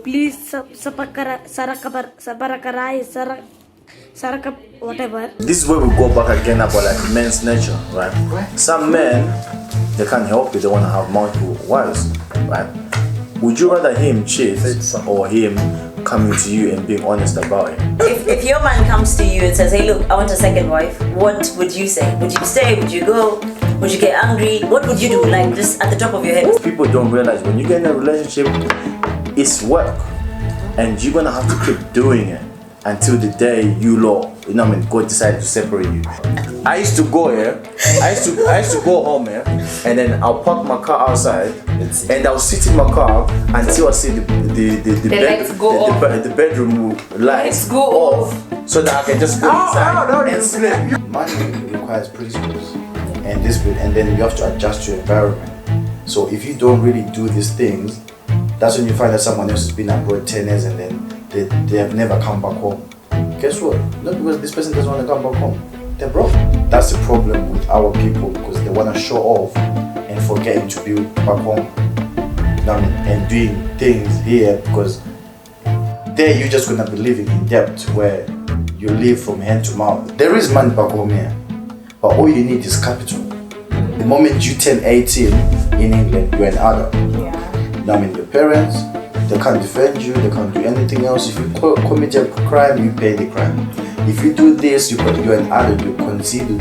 Please whatever. This is where we go back again about like men's nature, right? Some men, they can't help it, they want to have multiple wives, right? Would you rather him cheat or him coming to you and being honest about it? If your man comes to you and says, hey look, I want a second wife, what would you say? Would you stay? Would you go? Would you get angry? What would you do? Like just at the top of your head? People don't realize when you get in a relationship, it's work. And you're gonna have to keep doing it until the day God decided to separate you. I used to go here, I used to go home here, and then I'll park my car outside, and I'll sit in my car until I see the bedroom lights go off, so that I can just go inside and sleep. Money requires principles and discipline, and then you have to adjust your environment. So if you don't really do these things, that's when you find that someone else has been abroad 10 years and then they have never come back home. Guess what? Not because this person doesn't want to come back home. They're broke. That's the problem with our people, because they want to show off and forgetting to be back home. You know what I mean? And doing things here because there you're just going to be living in debt where you live from hand to mouth. There is money back home here, but all you need is capital. The moment you turn 18 in England, you're an adult. Yeah. You know what I mean? Your parents, they can't defend you, they can't do anything else. If you commit a crime, you pay the crime. If you do this, you're an adult, you're considered,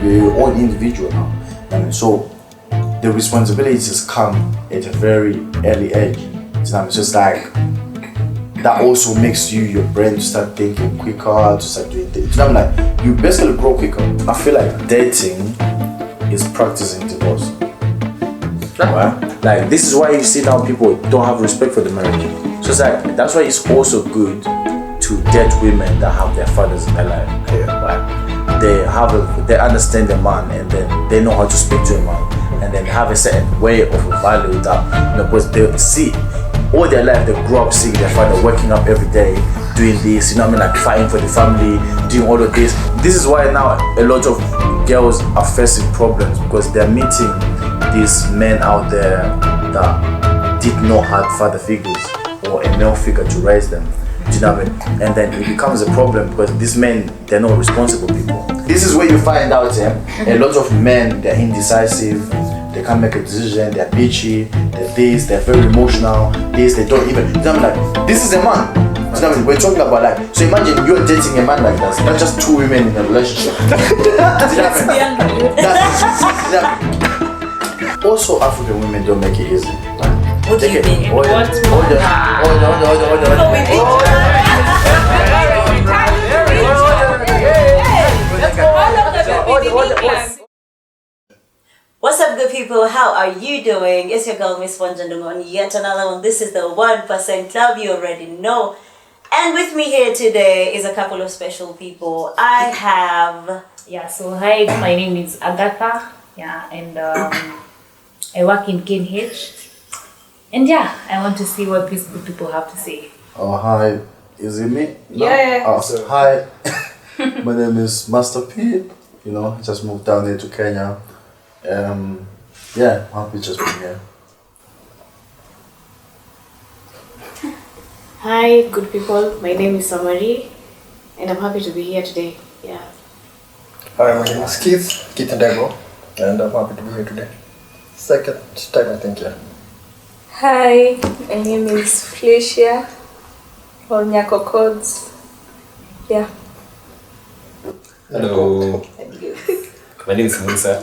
you're your own individual now. I mean, so the responsibilities come at a very early age. You know what I mean? So it's like, that also makes your brain to start thinking quicker, to start doing things. You know what I mean? Like, you basically grow quicker. I feel like dating is practicing divorce. Right? Like this is why you see now people don't have respect for the marriage. So it's like that's why it's also good to date women that have their fathers in their life. Right? They understand the man, and then they know how to speak to a man, and then have a certain way of value that because they see all their life they grew up seeing their father waking up every day doing this, like fighting for the family, doing all of this. This is why now a lot of girls are facing problems because they're meeting these men out there that did not have father figures or a male figure to raise them. Do you know what I mean? And then it becomes a problem because these men, they're not responsible people. This is where you find out a lot of men, they're indecisive, they can't make a decision, they're bitchy, they're very emotional, they don't even, you know what I mean? Like, this is a man. You know what I mean? We're talking about like, so imagine you're dating a man like that, not just two women in a relationship. Do you know what I mean? Also, African women don't make it easy. What do you mean? Hold on. What's up, good people? How are you doing? It's your girl Miss Wanjandung on yet another one. This is the 1% Club, you already know. And with me here today is a couple of special people. I have... so hi, my name is Agatha. And I work in KNH. And I want to see what these good people have to say. Oh, hi. Is it me? No. Yeah. Hi. My name is Master P. I just moved down here to Kenya. Happy just being here. Hi, good people. My name is Samari, and I'm happy to be here today. Hi, my name is Keith Ndego, and I'm happy to be here today. Second time, I think, Hi, my name is Felicia or Nyako Codes. Hello. My name is Musa,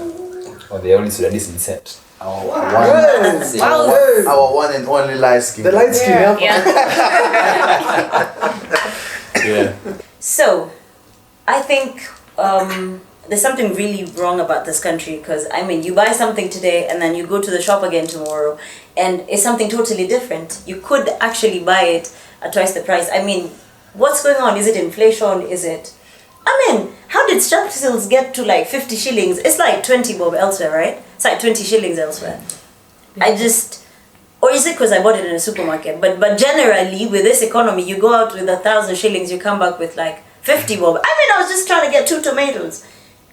or the only Sudanese descent. Our one and only light skin. The light skin, Yeah. So, I think there's something really wrong about this country because, you buy something today and then you go to the shop again tomorrow and it's something totally different. You could actually buy it at twice the price. What's going on? Is it inflation? Is it... how did strepsils get to like 50 shillings? It's like 20 bob elsewhere, right? It's like 20 shillings elsewhere. Or is it because I bought it in a supermarket? But generally, with this economy, you go out with 1,000 shillings, you come back with like 50 bob. I was just trying to get 2 tomatoes.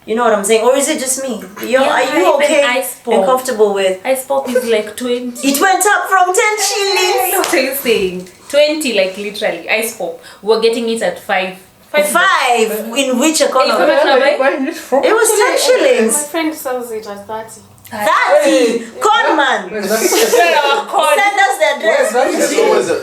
You know what I'm saying? Or is it just me? Are you even okay ice and pop. comfortable with? Ice pop is like 20. It went up from 10 shillings. What are you saying? 20, like literally. Ice pop. We're getting it at 5. 5 in which economy? It was 10 My shillings. friend sells it at 30. 30. Con man. Send us the address.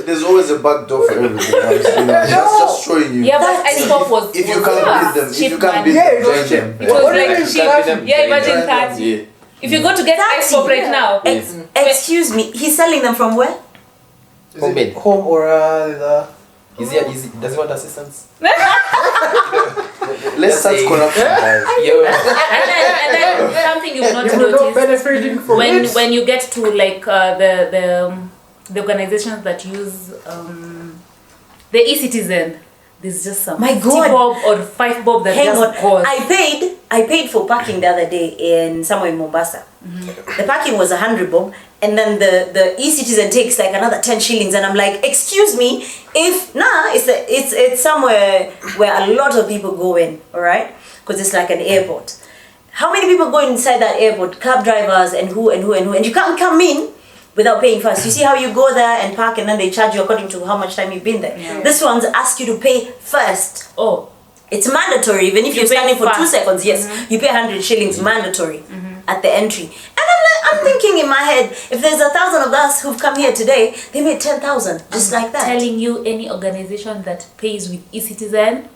There's always a back door for everything. That's just showing you. Yeah, but ice pop was If you was can't beat them, if cheap, you can't man. beat them, join them. It was like cheap. Yeah, imagine Join them. 30. Yeah. If you go to get ice pop right now, Excuse me, he's selling them from where? Homemade. Home or Does he want assistance? Let's start corruption, guys. Yo. and then something you've not you're not noticed benefiting from it. when you get to like the organizations that use the e-citizen, there's just some My 50 God. bob or 5 bob that Hang just on. goes. I paid for parking the other day in somewhere in Mombasa. The parking was 100 bob, and then the e-citizen takes like another 10 shillings, and I'm like, excuse me, it's somewhere where a lot of people go in, all right? Because it's like an airport. How many people go inside that airport? Cab drivers and who, and you can't come in without paying first. You see how you go there and park, and then they charge you according to how much time you've been there. Yeah. This one's ask you to pay first. Oh, It's mandatory, even if You you're pay standing for 2 fast. seconds. Yes, you pay 100 shillings mandatory at the entry. And I'm thinking in my head, if there's 1,000 of us who've come here today, they made 10,000 just like that. telling you, any organization that pays with e-citizen,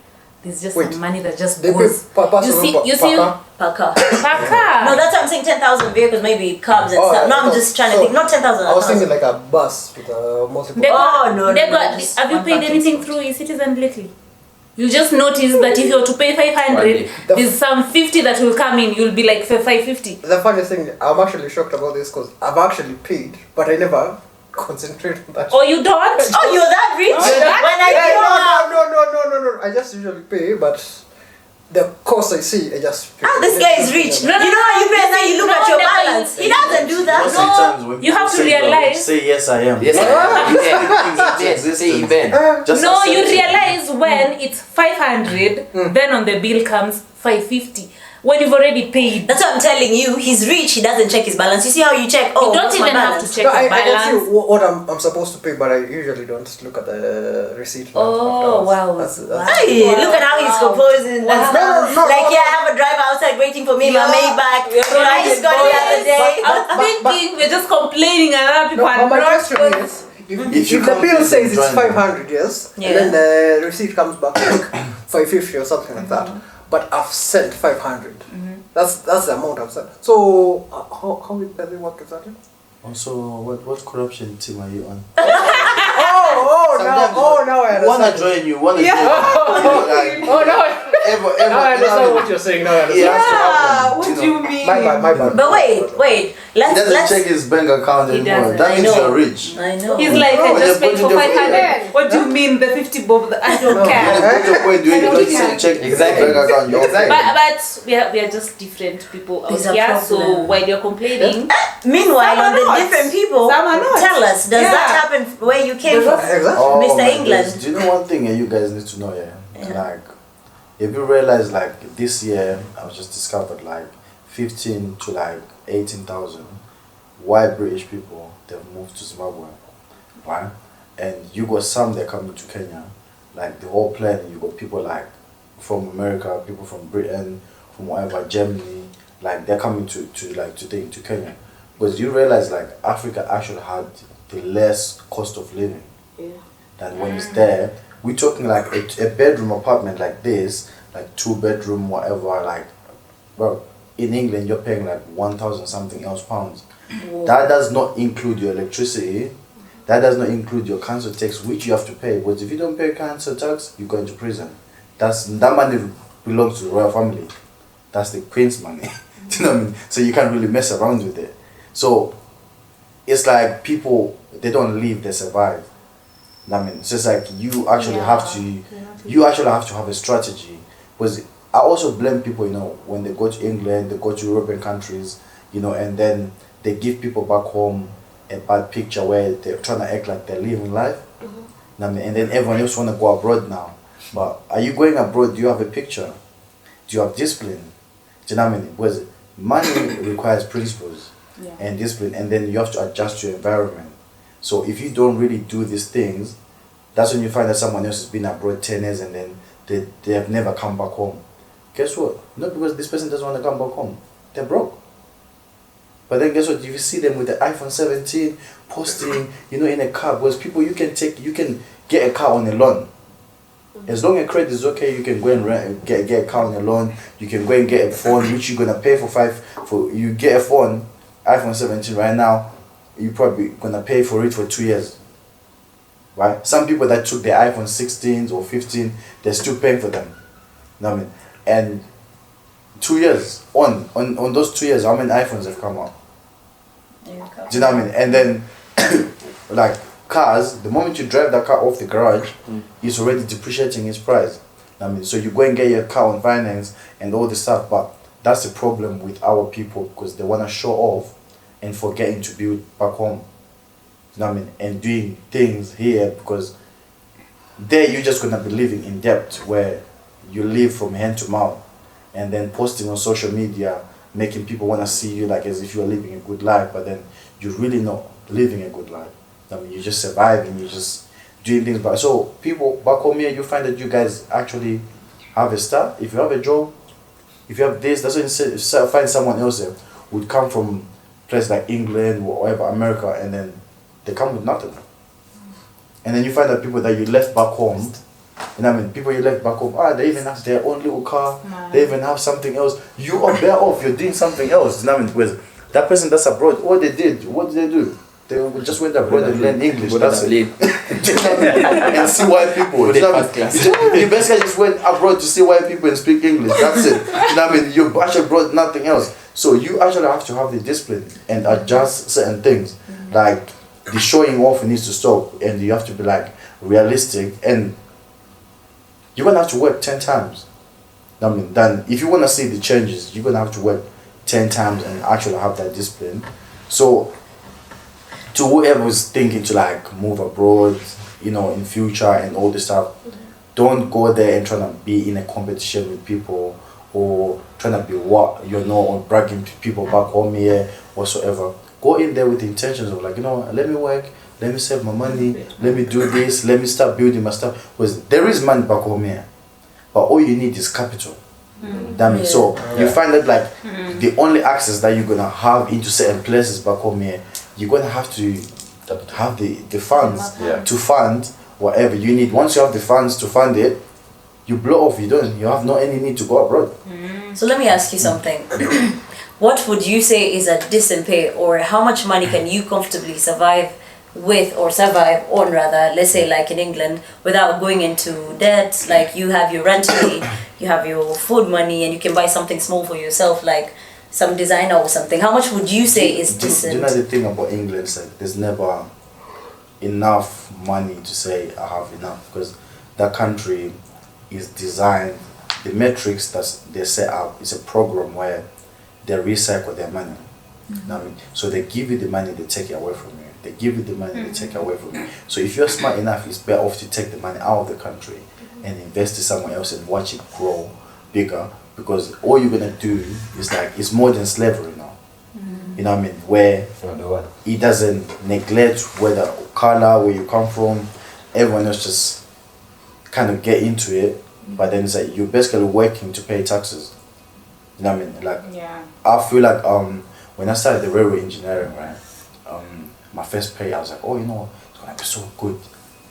there's just Wait. some money that just They pay goes. per person you or see, per car? Per car. per car. No, that's what I'm saying. 10,000 vehicles, maybe cars and Oh, stuff. No, I'm no, just trying to so think. Not 10,000. I was 1,000. thinking like a bus with multiple. They got, Oh, no, they no, got, no, just have you one paid parking anything spot. through e-citizen lately? You just notice that if you're to pay 500, there's some 50 that will come in. You'll be like 550. The funny thing, I'm actually shocked about this because I've actually paid, but I never concentrate on that. Or you don't? Oh, you're that rich? When I Yeah, grow up. no. I just usually pay, but the cost I see, I just pay. This guy is rich. No, You know how you pay and then you look no, at your never balance. you- He doesn't do that. Most of the times when you have people to say, realize- say yes, I am. Yes, Existence. even. Just No, you accept it. realize when it's 500, then on the bill comes 550. When you've already paid. That's what I'm telling you. He's rich. He doesn't check his balance. You see how you check? Oh, You don't what's my even have to balance? check No, your I can balance. see what I'm supposed to pay, but I usually don't look at the receipt. Oh, afterwards. wow. Hey, look at how he's composing. No, Like, yeah, I have a driver outside waiting for me, my Maybach. I just got it the other day. I was thinking we're just complaining and other people No, are but my not. question is, if you the can't bill pay, says then it's join them. 500, yes, Yeah. and then the receipt comes back like 550 or something like that, but I've sent 500. That's the amount I've sent. So how does it work exactly? Also, what corruption team are you on? Now I understand. Wanna join you? Wanna join you? Like, Oh no! Now I understand what ever, you're saying. Now I understand. What do you mean? My bad. But wait. he Let's doesn't check his bank account He anymore. doesn't. That I means know. you're rich. I know. He's like, I When just you paid put for it up- 500. What do you mean the 50 bob? I don't No. care. When you put your point, you don't check Exactly. your bank account. You're okay. But we are just different people out There's a here. So problem. while you're complaining, Meanwhile, Some are on the not. different people, Some are not. tell us, does Yeah. that happen where you came from? Exactly. Oh Mr. my England. days. Do you know one thing you guys need to know? Like, if you realize, like, this year, I was just discovered, like, 15 to, like, 18,000 white British people, they've moved to Zimbabwe, right? And you got some that coming to Kenya, like, the whole plan, you got people, like, from America, people from Britain, from whatever, Germany, like, they're coming to Kenya. Because you realize, like, Africa actually had the less cost of living than when it's there. We're talking like a bedroom apartment like this, like 2-bedroom, whatever, like, bro, in England you're paying like 1,000 something else pounds. That does not include your electricity, that does not include your council tax, which you have to pay. But if you don't pay council tax, you go into prison. That money belongs to the royal family. That's the queen's money. Do you know what I mean? So you can't really mess around with it. So it's like people, they don't live, they survive. I mean, so it's like you actually have to have a strategy. Because I also blame people, when they go to England, they go to European countries, and then they give people back home a bad picture where they're trying to act like they're living life. I mean, and then everyone else want to go abroad now. But are you going abroad? Do you have a picture? Do you have discipline? Do you know what I mean? Because money requires principles and discipline, and then you have to adjust to your environment. So if you don't really do these things, that's when you find that someone else has been abroad 10 years and then they have never come back home. Guess what? Not because this person doesn't want to come back home. They're broke. But then guess what? If you see them with the iPhone 17 posting, in a car, because people you can get a car on a loan. As long as credit is okay, you can go and get a car on a loan. You can go and get a phone which you're gonna pay for you get a phone, iPhone 17 right now, you're probably gonna pay for it for 2 years. Right? Some people that took their iPhone 16s or 15, they're still paying for them. You know what I mean? And 2 years on those 2 years, how many iPhones have come out? Do you know what I mean? And then like cars, the moment you drive that car off the garage, it's already depreciating its price. I mean, so you go and get your car on finance and all this stuff, but that's the problem with our people, because they want to show off and forgetting to build back home. You know what I mean? And doing things here, because there you're just gonna be living in debt, where you live from hand to mouth, and then posting on social media, making people want to see you like as if you're living a good life, but then you're really not living a good life. I mean, you're just surviving, you're just doing things. But so people back home here, you find that you guys actually have a start. If you have a job, if you have this, that's what you say, find someone else that would come from place like England or whatever, America, and then they come with nothing. And then you find that people that you left back home, you know what I mean, people you left back home, they even have their own little car, they even have something else. You are better off, you're doing something else. You know what I mean? Because that person that's abroad, what did they do? They just went abroad and learned English. That's it. And see white people. You know what I mean? You basically just went abroad to see white people and speak English. That's it. You know what I mean? You actually brought nothing else. So you actually have to have the discipline and adjust certain things. Like the showing off needs to stop, and you have to be like realistic, and you're gonna have to work 10 times. I mean, then if you wanna see the changes, you're gonna have to work 10 times and actually have that discipline. So to whoever's thinking to like move abroad, in future and all this stuff, don't go there and trying to be in a competition with people, or trying to be or bragging to people back home here whatsoever. Go in there with the intentions of like, let me work, let me save my money, let me do this, let me start building my stuff. Because there is money back home here, but all you need is capital. Damn it. So you find that like the only access that you're gonna have into certain places back home here, you're gonna have to have the funds to fund whatever you need. Once you have the funds to fund it, you blow off. You have no any need to go abroad. So let me ask you something. What would you say is a decent pay, or how much money can you comfortably survive on, rather, let's say like in England, without going into debt? Like you have your rent money, you have your food money, and you can buy something small for yourself, like some designer or something. How much would you say is decent? Do you know the thing about England is like there's never enough money to say I have enough, because that country is designed, the metrics that they set up is a program where they recycle their money. You know what I mean? So they give you the money, they take it away from you. They give you the money, they take it away from you. So if you're smart enough, it's better off to take the money out of the country and invest it somewhere else and watch it grow bigger, because all you're gonna do is like, it's more than slavery now. You know what I mean? Where it doesn't neglect whether color, where you come from, everyone else just kind of get into it, but then it's like you're basically working to pay taxes. You know what I mean? Like, I feel like when I started the railway engineering, right, my first pay, I was like, it's gonna be so good. You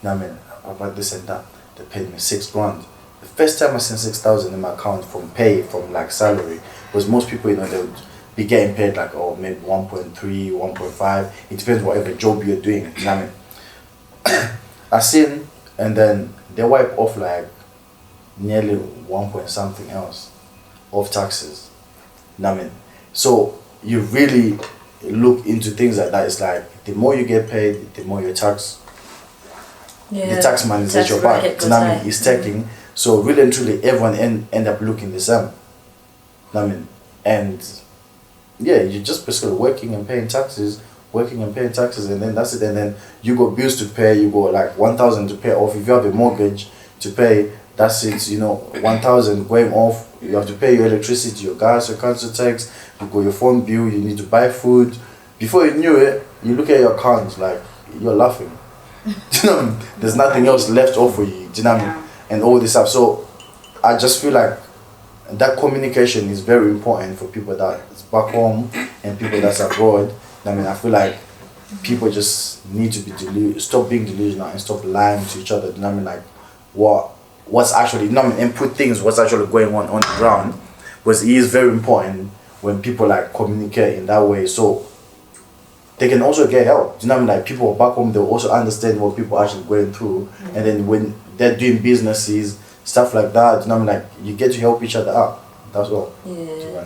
know what I mean? About this and that. They paid me $6,000. The first time I sent 6,000 in my account from like salary, was most people, they would be getting paid like, maybe 1.3, 1.5. It depends whatever job you're doing. You know what I mean? I seen, and then they wipe off like nearly 1 point something else of taxes. You know what I mean? So you really look into things like that. It's like the more you get paid, the more your tax, the tax money is at your back. You know what I mean? It's taking. So really and truly, everyone end up looking the same. You know what I mean? And you're just basically working and paying taxes, and then that's it. And then you got bills to pay. You got like 1,000 to pay off. If you have a mortgage to pay, that's it. 1,000 going off. You have to pay your electricity, your gas, your council tax, you got your phone bill, you need to buy food. Before you knew it, you look at your account like you're laughing. Do you know what I mean? There's nothing else left over you. Do you know what I mean? And all this stuff. So I just feel like that communication is very important for people that's back home and people that's abroad. I mean, I feel like people just need to be stop being delusional and stop lying to each other. You know what I mean? Like what's actually, you know what I mean? And put things what's actually going on the ground, because it is very important when people like communicate in that way. So they can also get help. Do you know what I mean? Like people back home, they'll also understand what people are actually going through, and then when they're doing businesses, stuff like that, you know what I mean? Like you get to help each other out. That's all. Yeah.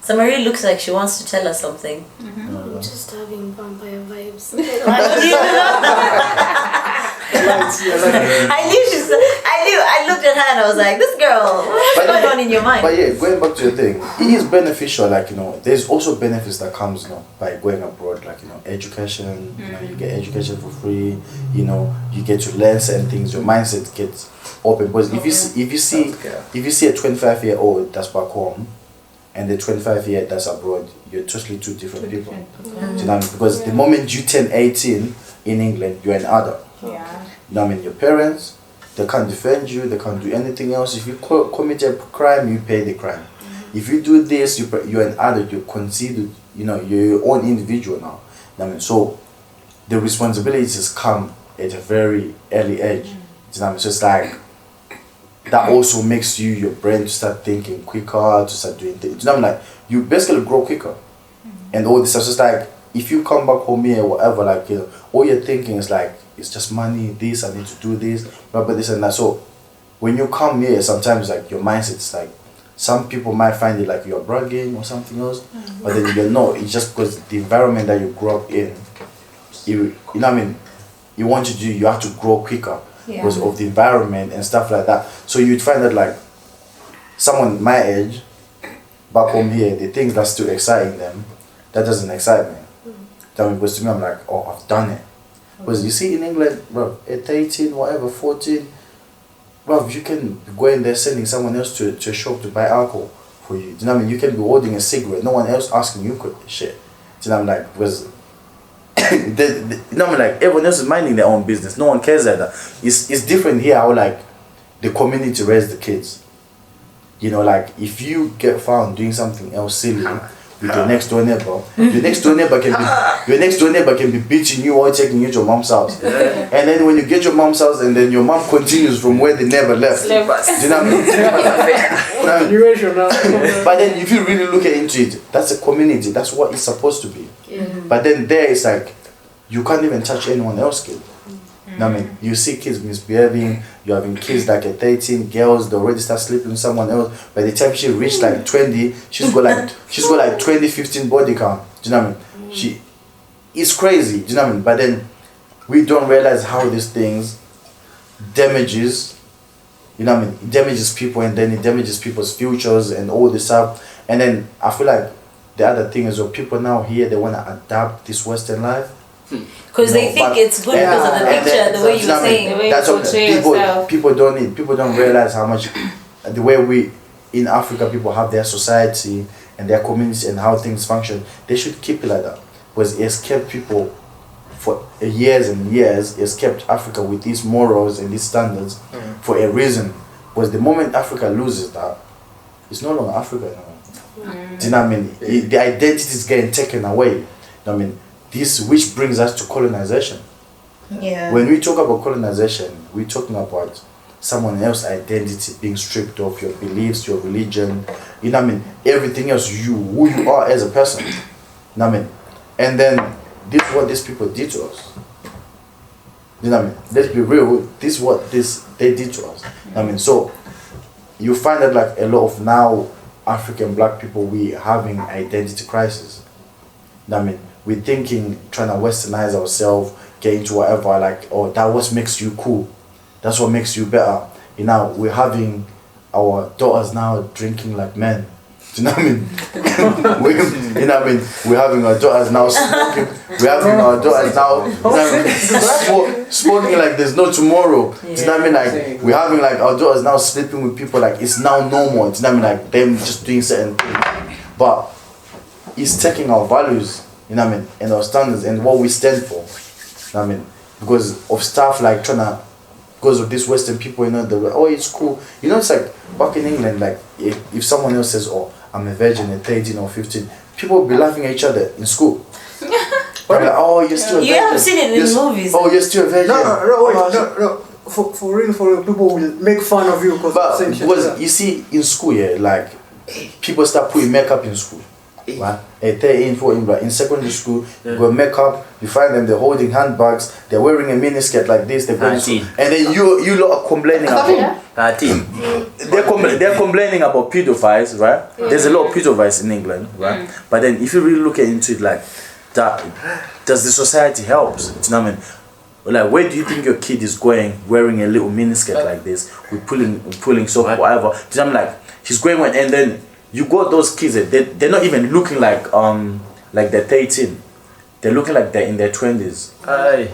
So Marie looks like she wants to tell us something. I'm just having vampire vibes. I looked at her and I was like, this girl, what's going on in your mind? But yeah, going back to your thing, it is beneficial. Like, you know, there's also benefits that comes, you know, by going abroad. Like, you know, education. You know, you get education for free. You know, you get to learn certain things. Your mindset gets open. Because if you see a 25-year-old that's back home and the 25-year that's abroad, you're totally two different people. Do you know what I mean? Because the moment you turn 18 in England, you're an adult. Yeah. You know what I mean? Your parents, they can't defend you, they can't do anything else. If you commit a crime, you pay the crime. If you do this, you're an adult, you're considered, you know, you're your own individual now. You know what I mean? So the responsibilities come at a very early age. You know what I mean? So it's like, that also makes your brain to start thinking quicker, to start doing things. You know what I mean? Like, you basically grow quicker. And all this stuff, so it's like, if you come back home here, whatever, like, you know, all you're thinking is like, it's just money, this, I need to do this, blah, blah, this and that. So when you come here, sometimes like your mindset's like, some people might find it like you're bragging or something else, but then you know, it's just because the environment that you grew up in, you know what I mean, you have to grow quicker because of the environment and stuff like that. So you'd find that like someone my age, back home here, the things that's still exciting them, that doesn't excite me. Because to me, I'm like, oh, I've done it. Because you see in England, bro, at 18, whatever, 14, bro, you can go in there sending someone else to a shop to buy alcohol for you. Do you know what I mean? You can be holding a cigarette, no one else asking you shit. Do you know what I mean? Like, because, you know what I mean? Like, everyone else is minding their own business. No one cares like that. It's different here how, like, the community raise the kids. You know, like, if you get found doing something else silly, with your next door neighbor, your next door neighbor can be beating you or taking you to your mom's house. And then when you get your mom's house, and then your mom continues from where they never left. Do you know what I mean? But then if you really look into it, that's a community. That's what it's supposed to be. But then there it's like, you can't even touch anyone else's kid. I mean, you see kids misbehaving, you're having kids like at 13, girls, they already start sleeping with someone else. By the time she reached like 20, she's got like 20, 15 body count. Do you know what I mean? It's crazy, do you know what I mean? But then we don't realize how these things damages, you know what I mean? It damages people, and then it damages people's futures and all this stuff. And then I feel like the other thing is, people now here, they want to adapt this Western life. Because they think it's good because of the picture, the way you were saying. That's what people don't realize how much the way we in Africa people have their society and their community and how things function. They should keep it like that, because it's kept people for years and years. It's kept Africa with these morals and these standards for a reason. Because the moment Africa loses that, it's no longer Africa anymore. Do you know what I mean? The identity is getting taken away. You know what I mean? This, which brings us to colonization. Yeah. When we talk about colonization, we're talking about someone else's identity being stripped of, your beliefs, your religion, you know what I mean, everything else, who you are as a person. You know what I mean? And then this is what these people did to us. You know what I mean? Let's be real, this is what they did to us. You know what I mean? So you find that like a lot of now African black people, we having identity crisis. You know what I mean? We're thinking, trying to westernize ourselves, get into whatever, like, oh, that what makes you cool. That's what makes you better. You know, we're having our daughters now drinking like men. Do you know what I mean? You know what I mean? We're having our daughters now smoking. We're having our daughters now, you know what I mean? Smoking like there's no tomorrow. Do you know what I mean? Like we're having like our daughters now sleeping with people like it's now normal. Do you know what I mean? Like them just doing certain things. But it's taking our values, you know what I mean, and our standards and what we stand for. You know what I mean? Because of stuff like because of these Western people, you know, oh, it's cool. You know, it's like back in England, like if someone else says, oh, I'm a virgin at 13 or 15, people will be laughing at each other in school. They're like, oh, you're still a virgin. You have seen it in movies. Oh, you're still a virgin. No. For real, people will make fun of you because you see, in school, yeah, like people start putting makeup in school. Right? At 13, 14, but in secondary school, you got makeup, you find them, they're holding handbags, they're wearing a miniskirt like this, they're going to school, and then you lot are complaining about they're complaining about pedophiles, right? Yeah. There's a lot of pedophiles in England, right? But then if you really look into it, like that, does the society helps? Do you know what I mean? Like, where do you think your kid is going wearing a little miniskirt like this, with pulling soap or whatever? Do you know what I mean? Like, she's going with, and then you got those kids, they're not even looking like they're 13. They're looking like they're in their 20s.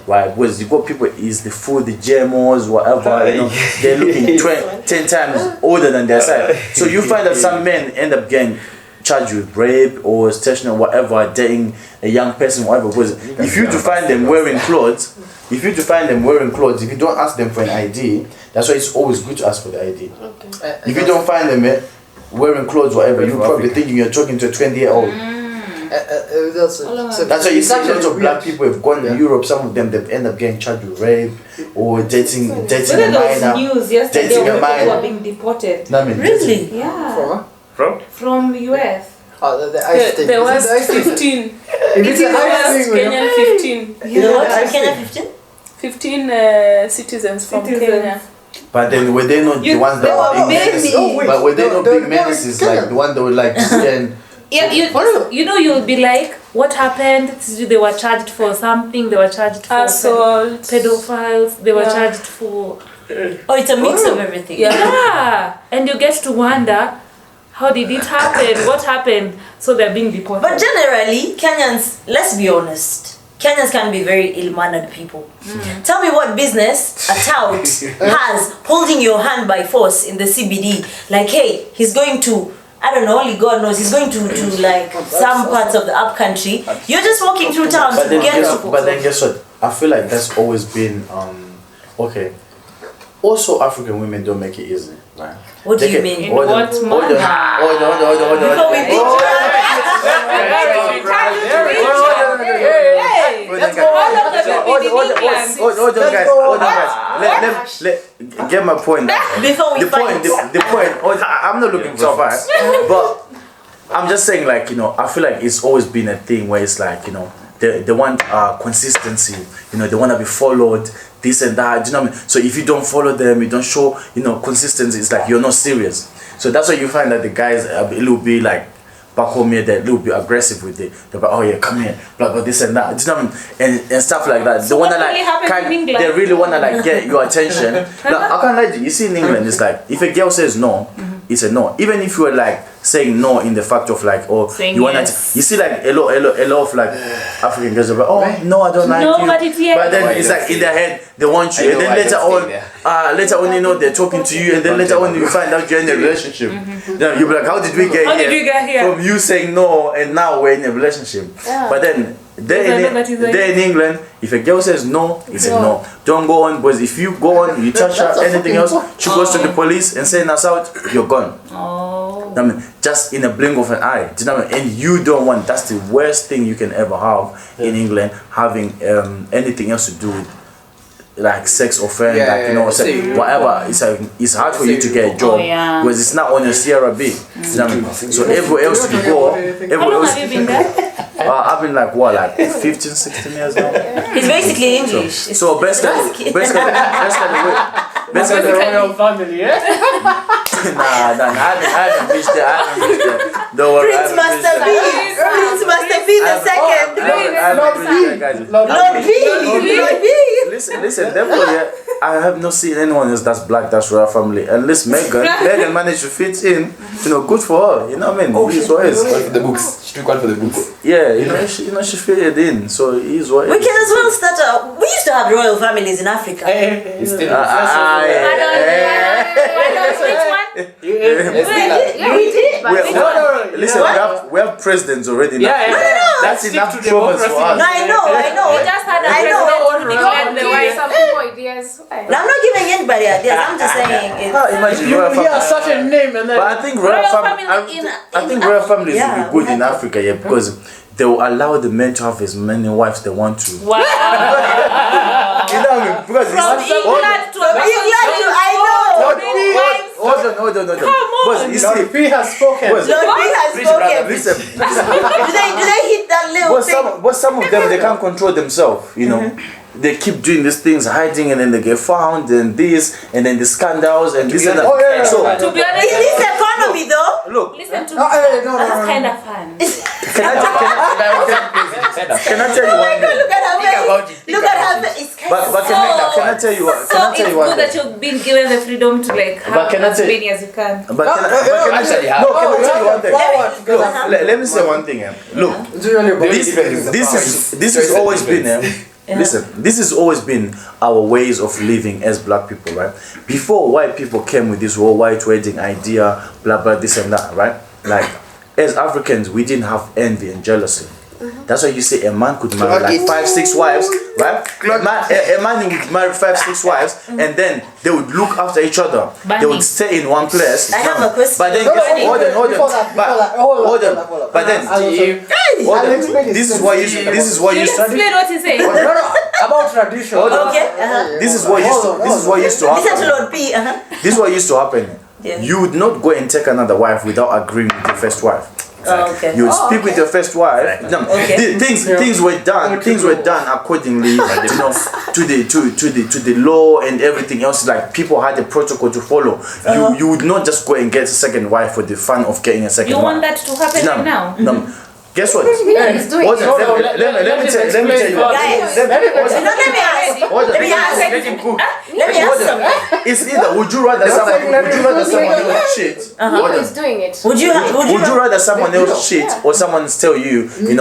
Right? Because you got people, is the food, the GMOs, whatever, you know, they're looking 10 times older than their size. So you find that some men end up getting charged with rape or extortion or whatever, dating a young person, whatever. Because if you to find them wearing clothes, if you don't ask them for an ID, that's why it's always good to ask for the ID. Okay. If you don't find them wearing clothes, whatever, you're probably thinking you're talking to a 20-year-old. That's why you see lots of black people have gone to Europe. Some of them they've end up getting charged with rape or dating a minor. News yesterday dating a people minor. are being deported. Really? Yeah. From US. Oh, the ice thing. There was 15. If it's an ice thing, Kenyan 15. You know what? Kenya 15? 15 citizens from Kenya. But then were they not the ones that were big menaces? But were they not big menaces like the one that were like stand? Yeah, you know, you'll be like, what happened? They were charged for something. They were charged for assault, pedophiles. They were charged for. Oh, it's a mix of everything. Yeah, and you get to wonder, how did it happen? What happened? So they're being deported. But generally, Kenyans, let's be honest, Kenyans can be very ill-mannered people. Tell me what business a tout has holding your hand by force in the CBD. Like, hey, he's going to, I don't know, only God knows, he's going to like some parts of the upcountry. You're just walking through town to get to. But then guess what? I feel like that's always been, okay. Also, African women don't make it easy, right? What do you mean? Hold on. Before we Hold on, guys. Let get my point. Before we the point. I'm not looking for a fight, but I'm just saying, like, you know, I feel like it's always been a thing where it's like, you know, they want consistency. You know, they want to be followed. This and that, do you know what I mean? So if you don't follow them, you don't show, you know, consistency, it's like you're not serious. So that's why you find that the guys are a little bit like back home here, they're a little bit aggressive with it. They're like, oh yeah, come here, blah blah, this and that. Do you know what I mean? And stuff like that. They wanna they really wanna like get your attention. Now, I can't lie to you. You see in England, it's like if a girl says no, it's a no. Even if you were like saying no in the fact of like, oh, saying you wanna, yes. you see like a lot of like African girls are like, oh no, I don't like you. But it's yes. But then it's like in their head they want you, and then later on you know they're talking to you, and then later on you find out you're in a relationship. Then you'll be like, how did we get here? From you saying no, and now we're in a relationship. Yeah. But then there in England, if a girl says no, it's a no. Don't go on, because if you go on, you touch her, anything else, she goes to the police and saying us out, you're gone. Oh. I mean, just in a blink of an eye. Do you know what I mean? And you don't want, that's the worst thing you can ever have in England, having anything else to do with like sex offense, whatever. It's like, it's hard for you to get a job because it's not on your CRB. You know what I mean? So everywhere else you go, how long have you been there? I've been like 15, 16 years now. It's basically English. So basically the royal family, yeah? Nah, I haven't reached there. Don't worry. Prince Master B the second. Lord B. Lord B. Listen, them for I have not seen anyone else that's black that's royal family. Unless Megan managed to fit in, good for her. You know what I mean? He's what is. One for the books. She took one for the books. Yeah, she fitted in. So he's what We is. can as well start. We used to have royal families in Africa. It's still. we did. But Listen, we have presidents already. That's enough Stick to troubles for us. No, I know. We just had a I know. president who declared the give white. some people ideas. No, I'm not giving anybody ideas. I'm just saying. Imagine You royal hear family. such a name and then. But I think royal family. I think royal families will be good in Africa, because they will allow the men to have as many wives they want to. Wow. You know what I mean? Because From England to Hold on. But you Lord see, P has spoken. Lord B has spoken. listen. Do they hit that little thing? But some of them, they can't control themselves, They keep doing these things, hiding, and then they get found, and this, and then the scandals, and this and that. Oh, yeah. So, To be honest, In this economy, though, look, listen to No, me. no. That's kind of fun. can I tell you one thing? look at her face. Look at her face. It's kind But of can I tell you what? So Can I it's tell you one good that thing? you've been given the freedom to But have can I as tell- many as you can. But can I tell you one thing? Look, let me say one thing. Look, this has always been. Listen, this has always been our ways of living as black people, right? Before white people came with this whole white wedding idea, blah blah, this and that, right? Like, as Africans, we didn't have envy and jealousy. That's why you say a man could marry like 5-6 wives, right? A man would marry 5-6 wives, and then they would look after each other. They would stay in one place. I have a question. But then, hold on. But then, this is why you Explain what he's saying. About tradition. Okay. This is what used to Listen to happen. Lord P. This is what used to happen. Yeah. You would not go and take another wife without agreeing with your first wife. Oh, okay. You would speak with your first wife. No, things were done. Things were done accordingly, to the law and everything else. Like, people had a protocol to follow. You would not just go and get a second wife for the fun of getting a second You wife. want that to happen right now? No. Guess what? Yeah, he's doing Hold it. on, let me tell you. Guys, let me ask something. It's either would you rather someone else cheat? He's doing it. Would you rather someone else cheat or someone tell you, I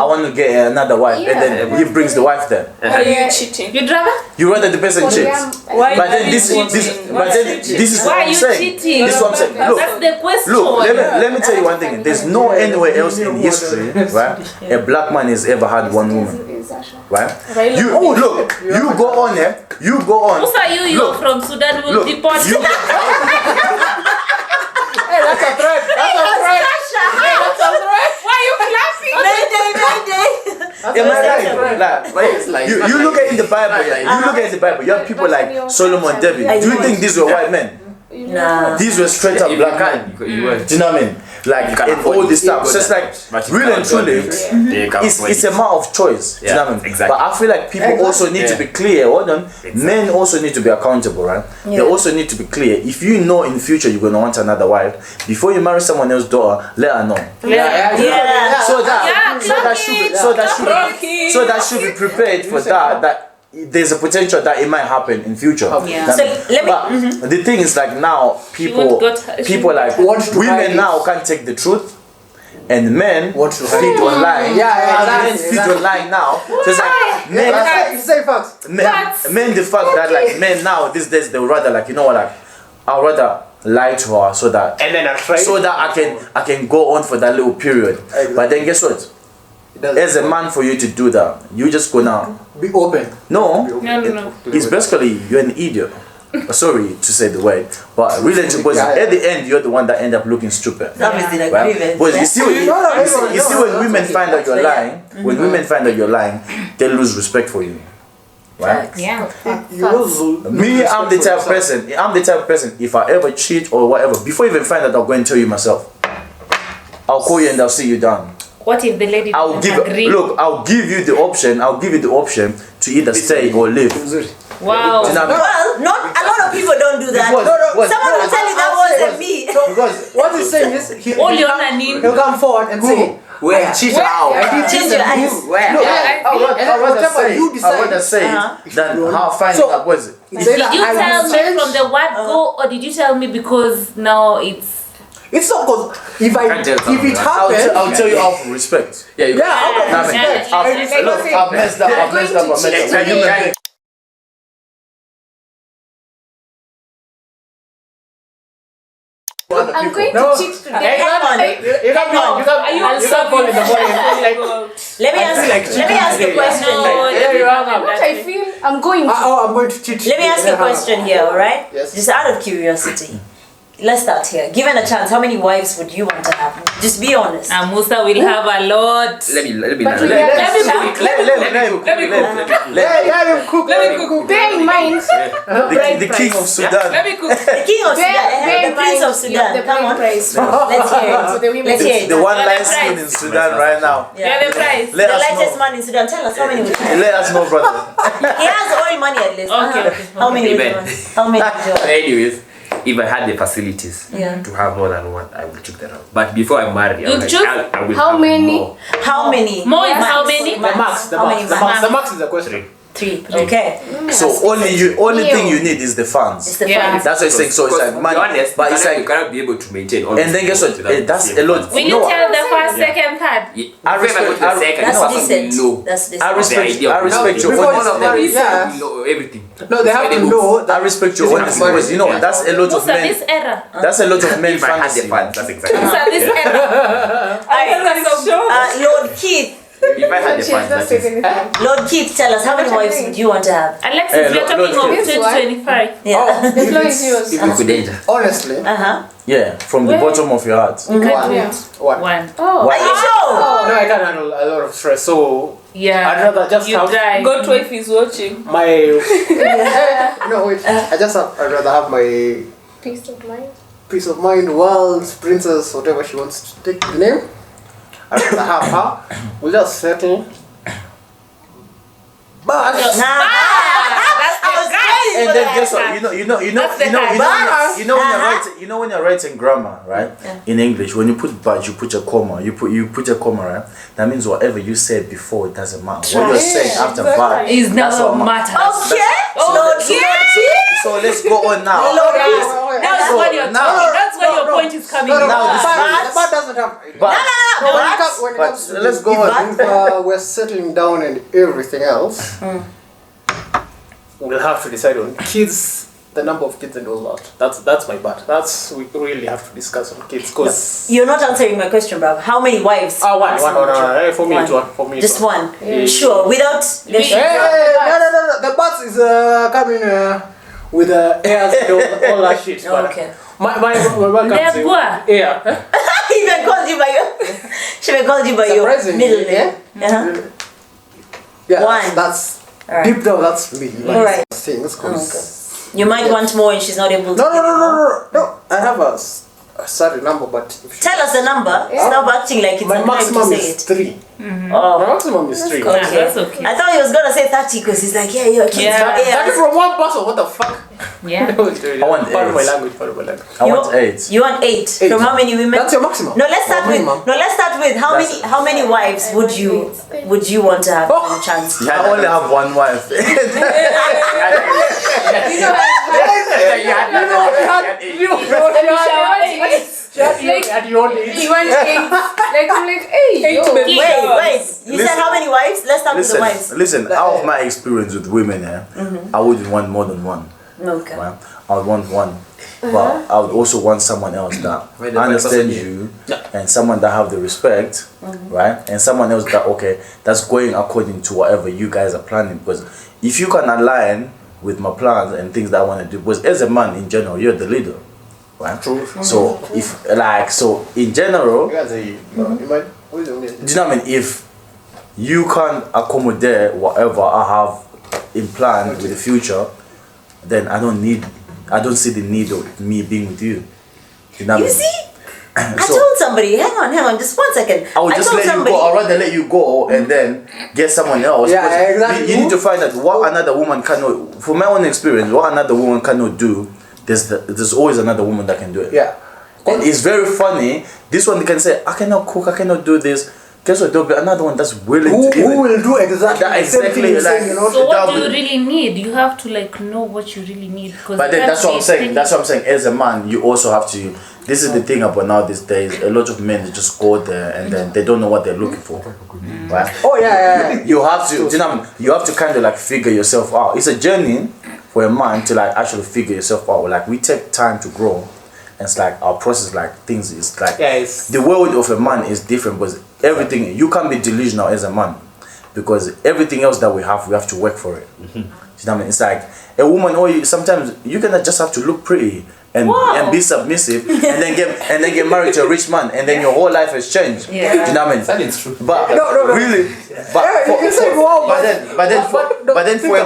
want to get another wife, and then he brings the wife there? Are you cheating? You'd rather? You rather the person cheats? Why But then are you this cheating? is what Why are I'm you saying. cheating? This is what I'm saying. That's the question. Look, let me tell you one thing. There's no anywhere else in history, right? A black man has ever had one woman, right? You go on here. You go on. Who are you? You're from Sudan. We'll deport you. Hey, that's a threat. Why are you clapping? Am I right? You look at in the Bible. You look at the Bible. You have people like Solomon, David. Do you think these were white men? Nah. These were straight up black men. Do you know what I mean? Like, and all this stuff. So it's like, really and truly, it's a matter of choice. Do you know what I mean? Exactly. But I feel like people also need to be clear. Hold on. Men also need to be accountable, right? They also need to be clear. If you know in future you're going to want another wife, before you marry someone else's daughter, let her know. So that should be prepared for that there's a potential that it might happen in future. Yeah. So let me. The thing is, like, now people like women now can't take the truth, and men Want to feed online. Men exactly. feed online now. So it's like men the fact that like men now these days they would rather, like, I'll rather lie to her so that I can go on for that little period. But then guess what? As a man, for you to do that, you just go now. Be open. No. No. It's basically you're an idiot. Sorry to say the word, but really, because at the end you're the one that end up looking stupid. Obviously, the Right? grievance. But you see when women find out you're lying, when women find out you're lying, they lose respect for you. Right? Yeah. Me, I'm the type of person, if I ever cheat or whatever, before you even find out, I'll go and tell you myself. I'll call you and I'll sit you down. What if the lady doesn't agree? I'll give you the option to either stay or leave. Wow. Do you know what I mean? Well, not a lot of people don't do that. Because- Someone will tell you that wasn't me. because what he's saying is All your money. he'll come forward and say, Where? I cheated. How? I did Change this your and eyes. this. Where? No, Yeah, and then whatever you I decide. rather say that how finding So- up was it? It's Did either you I tell will me change- from the word go, or did you tell me because now it's It's not because if Can't tell it someone, happens, I'll tell you out of respect. Yeah, you yeah, out of Yeah, respect. yeah, I yeah, respect. Look, I've messed up. I've messed up. I've messed up. We're human beings. I'm going No. to cheat today. Hang on. You can't fall in the morning and feel like, Let me ask a question. no. yeah, you hung up. What I feel, I'm going to. Oh, I'm going to cheat. Let me ask you a question here, alright? Yes. Just out of curiosity. Let's start here. Given a chance, how many wives would you want to have? Just be honest. Musa will have a lot. Let me But we let are- Let him cook. Bear in mind, The king of Sudan. Let me cook. The king of Sudan, bear the in prince mind of Sudan. the Come on. price. Let's hear For it. the women. Let's hear it. The one Yeah, light the skin price. in Sudan right now. Yeah, the price. Let The us lightest know. man in Sudan. Tell us how many would you want? Let us know, brother. He has oil money at least. Okay, okay. How many would you Amen. want? How many would you want? Anyways, if I had the facilities Yeah. to have more than one, I would check that out. But before I marry, You choose? I will How have many? more. How many? More is Max. how many? The max, the How max, many the max? max, the max is the question. Three. Okay. So only thing you need is the funds. It's the Yeah. funds. That's what I'm saying. So it's like To be money, honest, but it's you like, cannot be able to maintain all and these then guess what? things without That's the a lot. same Will No, you tell the first, second, third? I respect respect- the second. That's Some decent. know That's decent. I respect. I respect your Because- one honesty. of them is Yeah. know everything. No, they have to know I that. respect your honesty because you know that's a lot of Musa, men. this era. That's a lot of men If I had the fantasy. funds, that's exactly. Musa, this era. Lord Keith. If I had the Change, funds, don't that say is. anything. Lord Keith, tell us how many wives would you want to have? Alexis, Hey, we're talking Lord, of this one. 2025. Yeah. The floor is yours. If You it's could danger. honestly, Uh-huh. Yeah, from the Where? bottom of your heart. one. Yeah. One. Oh. Are you sure? No, I can't handle a lot of stress, so Yeah. I'd rather just you have drive. God wife is watching. my. No, wait. I'd rather have my Peace of mind. peace of mind, world, princess, whatever she wants to take the name. I'd rather have her. We'll just settle. But That's the And then guess what? You know when you're writing grammar, right? In English, when you put but, you put a comma. You put a comma, right? That means whatever you said before, it doesn't matter. What you're saying after but is that's never what matter. Okay. Lord Keith. So let's go on now. That's So what you're now- talking. That's where your point is coming no, from. no, this the bar doesn't have. But When it but comes to let's go on. if we're settling down and everything else, we'll have to decide on kids, the number of kids and all that. That's my part. We really have to discuss on kids because. You're not answering my question, bro. How many wives? One. For me, it's one. For me, Just it's one. one. Sure. Without. Hey, no. The bus is coming with airs and all that shit. but Okay. My comes They're in poor. air. He even called you by your. She even called you by your Surprisingly, middle name. Uh-huh. Yeah, One. that's Alright. deep down. That's me. Like, Alright. things. 'Cause- You might want more and she's not able to. No. I have a certain number, but if she- Tell us the number. Stop acting like it's my a crime to maximum say is it. 3. Oh. My maximum is 3. Yeah, that's okay. I thought he was gonna say 30 because he's like, yeah, your kids. Yeah. That is from one person. What the fuck? Yeah. I want Part of my 8. language. I want 8. You want 8. Eight. From how many women? That's your maximum. No, let's start Or with. minimum. No, let's start with how many wives would you want to have Oh. in a chance? I only have one wife. You want eight? Like, I'm like, hey, yo. baby. Wait. You said how many wives? Let's start with the wives. Listen. Out of my experience with women, I wouldn't want more than one. Okay. Right? I would want one, but I would also want someone else that Wait, the understand person you and someone that have the respect, right? And someone else that that's going according to whatever you guys are planning. Because if you can align with my plans and things that I want to do, because as a man in general, you're the leader, right? True. So in general, You guys are you might. do you know what I mean? If you can accommodate whatever I have in plan with the future, then I don't see the need of me being with you. You know what I You mean? see? I So- told somebody, hang on, just 1 second. I would just told let somebody, you go. I'd rather let you go and then get someone else. Yeah, Because exactly. You need to find out what another woman cannot. From my own experience, what another woman cannot do, there's always another woman that can do it. Yeah. It's very funny. This one they can say, I cannot cook, I cannot do this. Guess what? There'll be another one that's willing to Who will do exactly that the same thing you're saying, you know? So what that do you will- really need? You have to like know what you really need. Because But then that's what I'm saying. That's what I'm saying. As a man, you also have to. This is the thing about now these days. A lot of men they just go there and then they don't know what they're looking for. Right? Oh, yeah. You have to. Do you know what I mean? You have to kind of like figure yourself out. It's a journey for a man to like actually figure yourself out. Like we take time to grow. And it's like our process, like things is like the world of a man is different because everything you can't be delusional as a man because everything else that we have to work for it. You know what I mean? It's like a woman or sometimes you're gonna just have to look pretty and be submissive and then get married to a rich man and then your whole life has changed. Yeah. Do you know what I mean? That is true. But No. really, but then for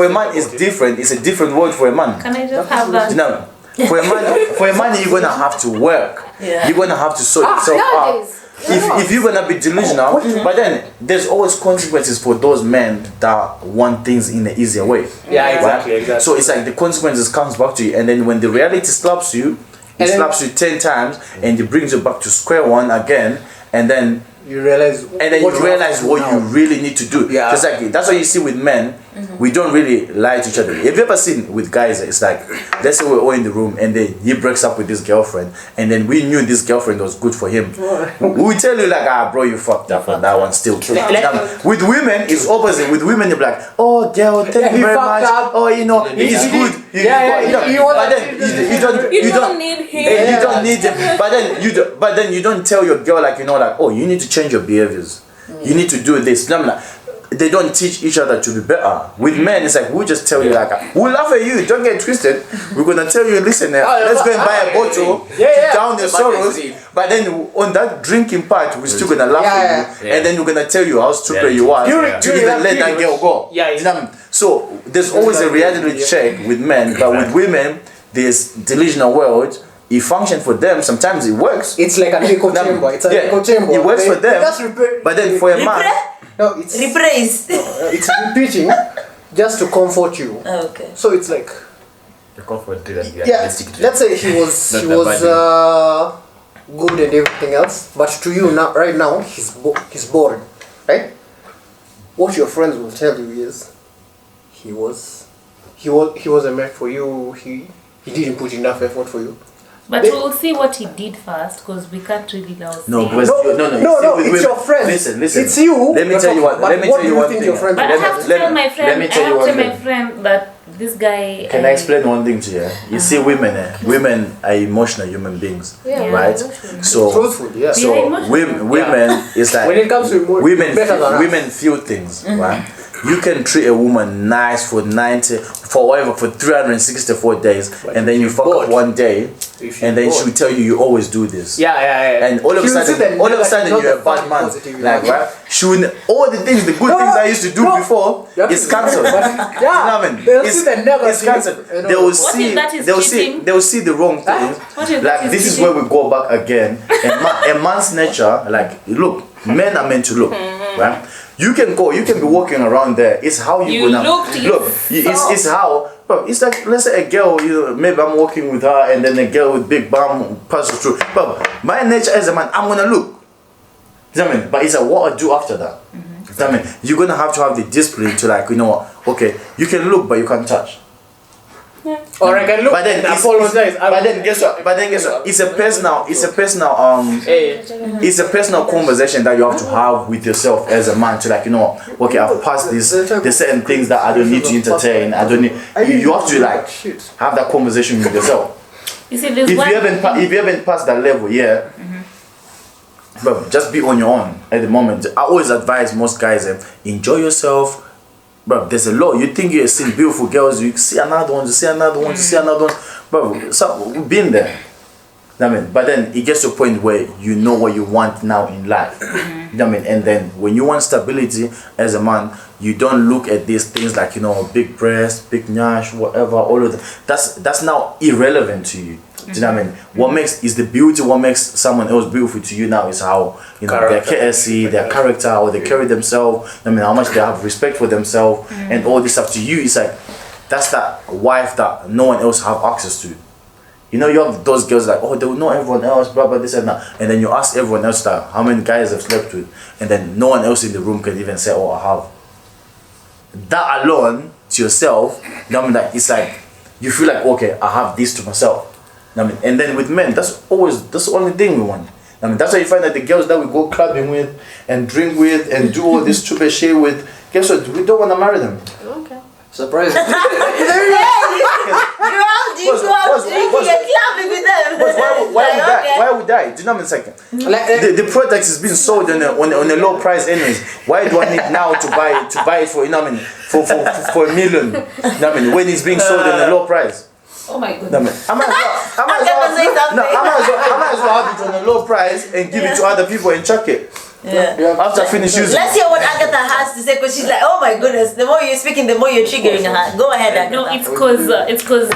a man it's different. It's a different world for a man. Can I just have that? You know, for a man, you're gonna have to work. Yeah. You're gonna have to sort yourself out. If you're gonna be delusional, but then there's always consequences for those men that want things in an easier way. Yeah, exactly. So it's like the consequences comes back to you, and then when the reality slaps you, it slaps you 10 times, and it brings you back to square one again, and then you realize what you really need to do. Yeah. Just like that's what you see with men. We don't really lie to each other. Have you ever seen with guys? It's like let's say we're all in the room and then he breaks up with his girlfriend, and then we knew this girlfriend was good for him. We tell you like, bro, you fucked up on that one still. With women, it's opposite. With women, you're like, oh girl, thank you very much. Up. Oh, you know, he's good. But then you don't need him. you don't need him. But then you don't tell your girl like, you know, like, oh, you need to change your behaviors. You need to do this. No, like, they don't teach each other to be better. With men, it's like we just tell you like, we'll laugh at you. Don't get twisted. We're gonna tell you, listen, let's go and buy a bottle to down your sorrows. But then on that drinking part, we're still gonna laugh at you, and then we're gonna tell you how stupid you are to even let that girl go. Yeah, you know what I mean? So there's always a reality check with men, but with women, this delusional world. It functions for them. Sometimes it works. It's like an echo chamber. It's an echo chamber. It works for them. But then for a man, no, it's Rephrase. it's repeating just to comfort you. Okay. So it's like The comfort and the yeah. realistic to Let's say he was Not he that was good and everything else, but to you now, right now, he's bored, right? What your friends will tell you is he wasn't meant for you. He didn't put enough effort for you. But we'll see what he did first, because we can't really now say. no, because No, you see, it's your friends. Listen. It's you. Let me tell you what. But Let me what tell do you you one think thing. your friends But I have to tell my friend. Let me tell you I have to one tell my thing. friend that this guy. Can I explain one thing to you? You see, women are emotional human beings, Yeah, right? So, Truthful, yeah. so Yeah, emotional. women is like When it comes to women better than us. women feel things, right? You can treat a woman nice for 364 days, and then you fuck up bored. one day, and then she will tell you always do this. Yeah. And all of a She will see sudden, the all of a sudden negative, you're a not the bad man. positive, Like, you know? right? She will, all the things, the good things I used to do before, is cancelled. You know what I mean? They'll It's- see the negative, It's cancelled. you know. They will What see. if that is They will see. cheating? They will see the wrong things. What if that Like is this is cheating? where we go back again. A man's nature, like look, men are meant to look, right? You can be walking around there. It's how You gonna look to It's how. But it's like, let's say a girl, maybe I'm walking with her, and then a girl with big bum passes through. But my nature as a man, I'm gonna look. You know what I mean? But it's what I do after that. You know what I mean? You're gonna have to have the discipline to like, you know what? Okay, you can look, but you can't touch. Or I can look But then and apologize. But then guess what? It's a personal. It's a personal conversation that you have to have with yourself as a man to like, you know, okay, I've passed this. There's certain things that I don't need to entertain. I don't need. You have to like have that conversation with yourself. You see, there's If one. you haven't passed that level, yeah. But just be on your own at the moment. I always advise most guys, enjoy yourself. Bro, there's a lot. You think you're seeing beautiful girls, you see another one, you see another one, you see another one. Bro, so we've been there. I mean, but then it gets to a point where you know what you want now in life. You know what I mean? And then when you want stability as a man, you don't look at these things like, you know, big breast, big nyash, whatever, all of that. That's now irrelevant to you. Do you know what I mean? What makes is the beauty, what makes someone else beautiful to you now is how, you know, their courtesy, their character, how they carry themselves, I mean, how much they have respect for themselves, and all this stuff. To you, it's like, that's that wife that no one else have access to. You You know, you have those girls like, oh, they will know everyone else, blah, blah, this and that. And then you ask everyone else that, how many guys have slept with? And then no one else in the room can even say, oh, I have. That alone, to yourself, you know what I mean, like, it's like, you feel like, okay, I have this to myself. You know what I mean? And then with men, that's the only thing we want. I mean, that's why you find that the girls that we go clubbing with and drink with and do all this stupid shit with, guess what? We don't want to marry them. Okay. Surprise. You go out drinking and clubbing with them. Why would I? Do you know what I'm saying? The product is being sold on a low price anyways. Why do I need now to buy it for, you know what I mean, for $1 million? You know what I mean, when it's being sold on a low price? Oh my goodness. I might as well have it on a low price and give it to other people and chuck it. Yeah. After I finish using Let's hear what Agatha has to say, because she's like, oh my goodness, the more you're speaking, the more you're triggering her. Go ahead, Agatha. No, it's because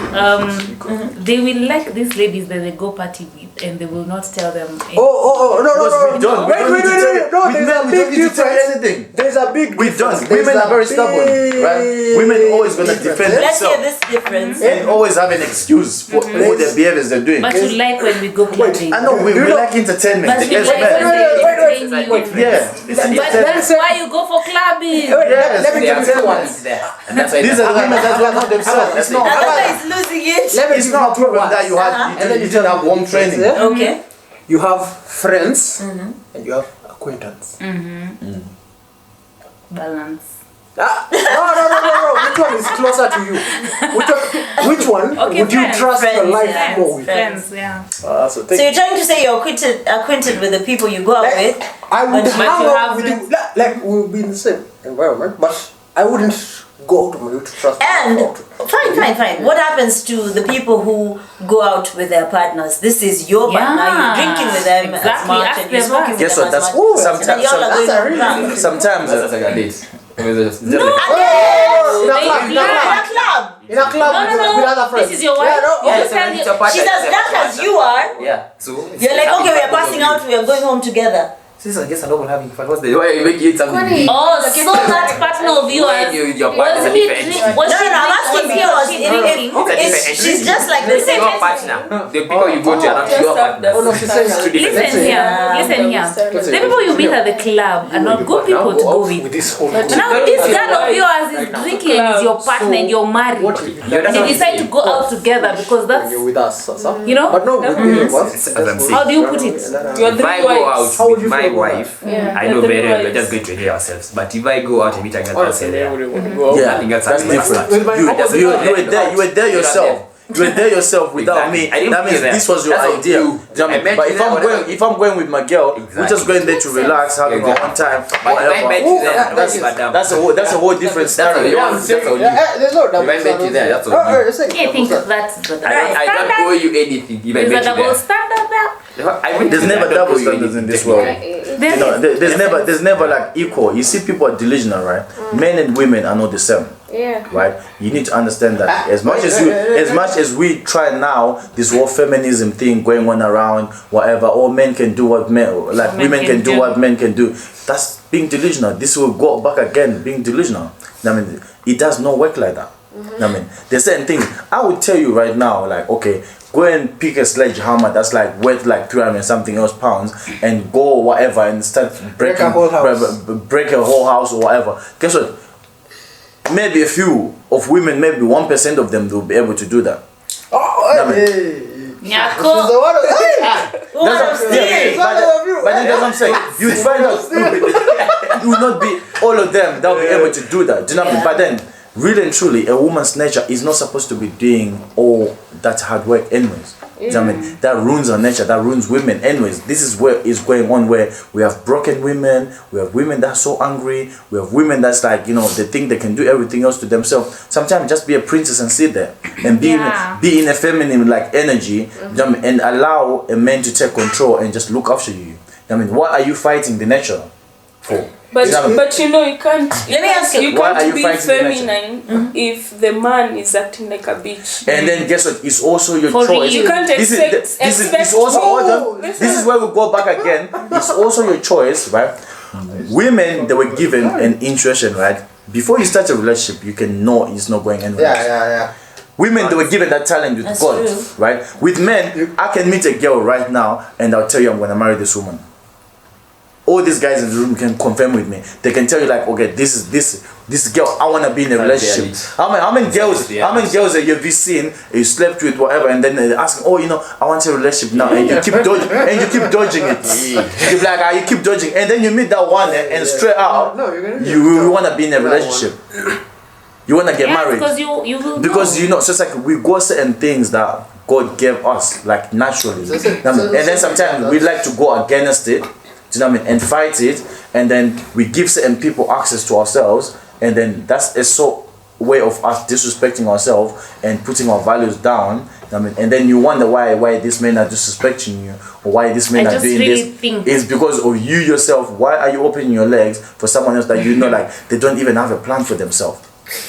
they will like these ladies that they go party with, and they will not tell them. No. Wait, There's a big we don't. difference. Women are very stubborn, right? Women always gonna defend Let's hear themselves this difference. and always have an excuse for all the behaviors they're doing. But you like when we go clubbing. I know we like entertainment. But you Yes, like man. when they entertain you. Yeah, it's But that's why you go for clubbing. Yes, Let me They give are you two someone ones. there. And that's why these are the women that don't know themselves. It's not. Agatha is losing it. Let me It's give not a you two problem ones. that you had. And then You didn't have warm training. Okay. You have friends and you have acquaintance. Balance. No. Which one is closer to you? Which one Okay, would you friends. trust your Friends, life yeah. more with? Friends, yeah. So So you're trying to say you're acquainted with the people you go out with? I would But hang you out have with you. Like we'll be in the same environment, but I wouldn't go out of my way to trust. And them. fine. What happens to the people who go out with their partners? This is your partner. You're drinking with them as Exactly. much, Ask and you're them smoking Guess with what? them as That's much. And then y'all are going sometimes. around. Sometimes. That's like a date. In a club. In a club. In a club with other friends. This is your wife. Yeah, no, You okay. just tell you. She's as drunk as you are. Yeah. So You're like, okay, we are passing out. We are going home together. This is just a normal having fun. What's the why you make it something? Oh, so that partner of yours. Your partner Was is he different. drink? Was No, she I'm asking drinking? you. Was she drinking? She's just like the same. Your partner. The people you go to are not your partner. Oh no, she's saying Two different Listen things. here. The people you meet at the club are not good people to go with. this whole Now this girl of yours is drinking and is your partner and you're married. And you decide to go out together because when that's, you're with us, you know? But no, with me, what? As I'm saying. How do you put it? Your If three I go out wives. How would with you my feel about wife, Yeah. I know The three very well we're wives. just going to enjoy ourselves. But if I go out and meet a girl Honestly, outside there, Yeah, nothing else that's happening. different. With my- You were there yourself. You were there yourself without Exactly. me. I didn't That means feel that. this was your That's what idea. you- Do you know what I mean? I met But you there, whatever. if I'm going with my girl, we're just going there to relax, having our own time, But if I met whatever. you there, That's a whole different That's how scenario. you want. That's how you. There's no double If I met you there, that's all. I think that's the I don't owe standard. you anything. If I There's a met you double there. standard there. There's never double standards in this world. You know, there's never like equal. You see, people are delusional, right? Men and women are not the same. Yeah. Right, you need to understand that as much as we try now, this whole feminism thing going on around, whatever, all men can do what women can do what men can do. That's being delusional. This will go back again, being delusional. I mean, it does not work like that. I mean, there's certain things I would tell you right now, like, okay, go and pick a sledgehammer that's like worth like 300 something else pounds and go whatever and start Break a whole house. break a whole house or whatever. Guess what? Maybe a few of women, maybe 1% of them will be able to do that. Yeah, cool. But then that's what I'm saying. You'd find out it will not be all of them that will be able to do that. Do you know what I mean? But then, really and truly, a woman's nature is not supposed to be doing all that hard work anyways. Do you know what I mean? That ruins our nature, that ruins women anyways. This is where it's going on, where we have broken women, we have women that are so angry, we have women that's like, you know, they think they can do everything else to themselves. Sometimes just be a princess and sit there and be in a feminine like energy, you know what I mean? And allow a man to take control and just look after you. I mean, what are you fighting the nature for? But You know what I mean? but you know you can't. Let me ask you, You why are can't you be fighting the nature? feminine if the man is acting like a bitch. And then guess what? It's also your For choice. real. You can't This is expect. it's also hold on. listen. This is where we go back again. It's also your choice, right? Women, they were given an intuition, right? Before you start a relationship, you can know it's not going anywhere. Yeah. Women, they were given that talent with That's God, true. right? With men, I can meet a girl right now and I'll tell you I'm gonna marry this woman. All these guys in the room can confirm with me. They can tell you like, okay, this girl, I wanna be in a relationship. How many girls that you've seen, you slept with, whatever, and then they ask, oh, I want a relationship now, and you keep dodging, it. You be like, you keep dodging, and then you meet that one, and straight out, you wanna be in a relationship. You wanna get married. Because you will Because so it's like we got certain things that God gave us, like naturally. And then sometimes we like to go against it. Do you know what I mean? And fight it, and then we give certain people access to ourselves, and then that's a way of us disrespecting ourselves and putting our values down. You know what I mean? And then you wonder why these men are disrespecting you, or why these men are doing this. It's because of you yourself. Why are you opening your legs for someone else that like they don't even have a plan for themselves?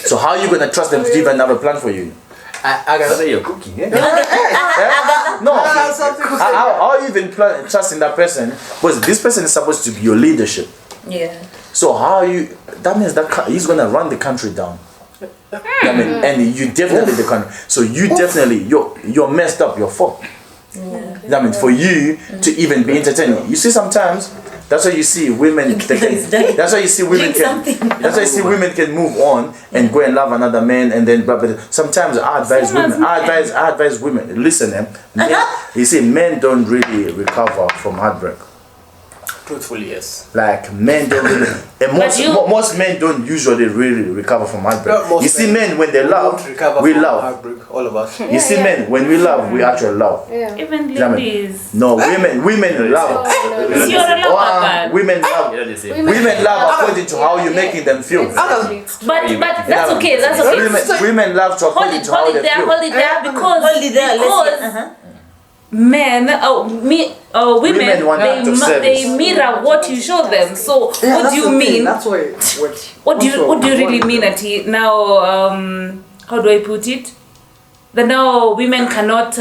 So how are you gonna trust them to even have a plan for you? I gotta say you're cooking, yeah? No, how you even trusting that person? Because this person is supposed to be your leadership. Yeah. So how are you? That means that he's gonna run the country down. I mean, and you definitely the country. So you definitely you're messed up. You're fucked. I mean, for you to even be entertaining, you see sometimes. That's why you see women. That's why you see women can move on and go and love another man, and then. But sometimes I advise women. Listen, men, you see, men don't really recover from heartbreak. Truthfully, yes. Like men don't really, and most men don't usually really recover from heartbreak. You see, men when they love, we love. Heartbreak, all of us. You see, men when we love, we actually love. Yeah. Even ladies. No, women love. You're a lover. Women love. Women love according to how you're making them feel. But that's okay. That's okay. Women love to according to how they feel. Hold it there because men, women, they mirror what you show them. So what do you mean? That's why. What do you really mean, Ati? Now, how do I put it? That now women cannot.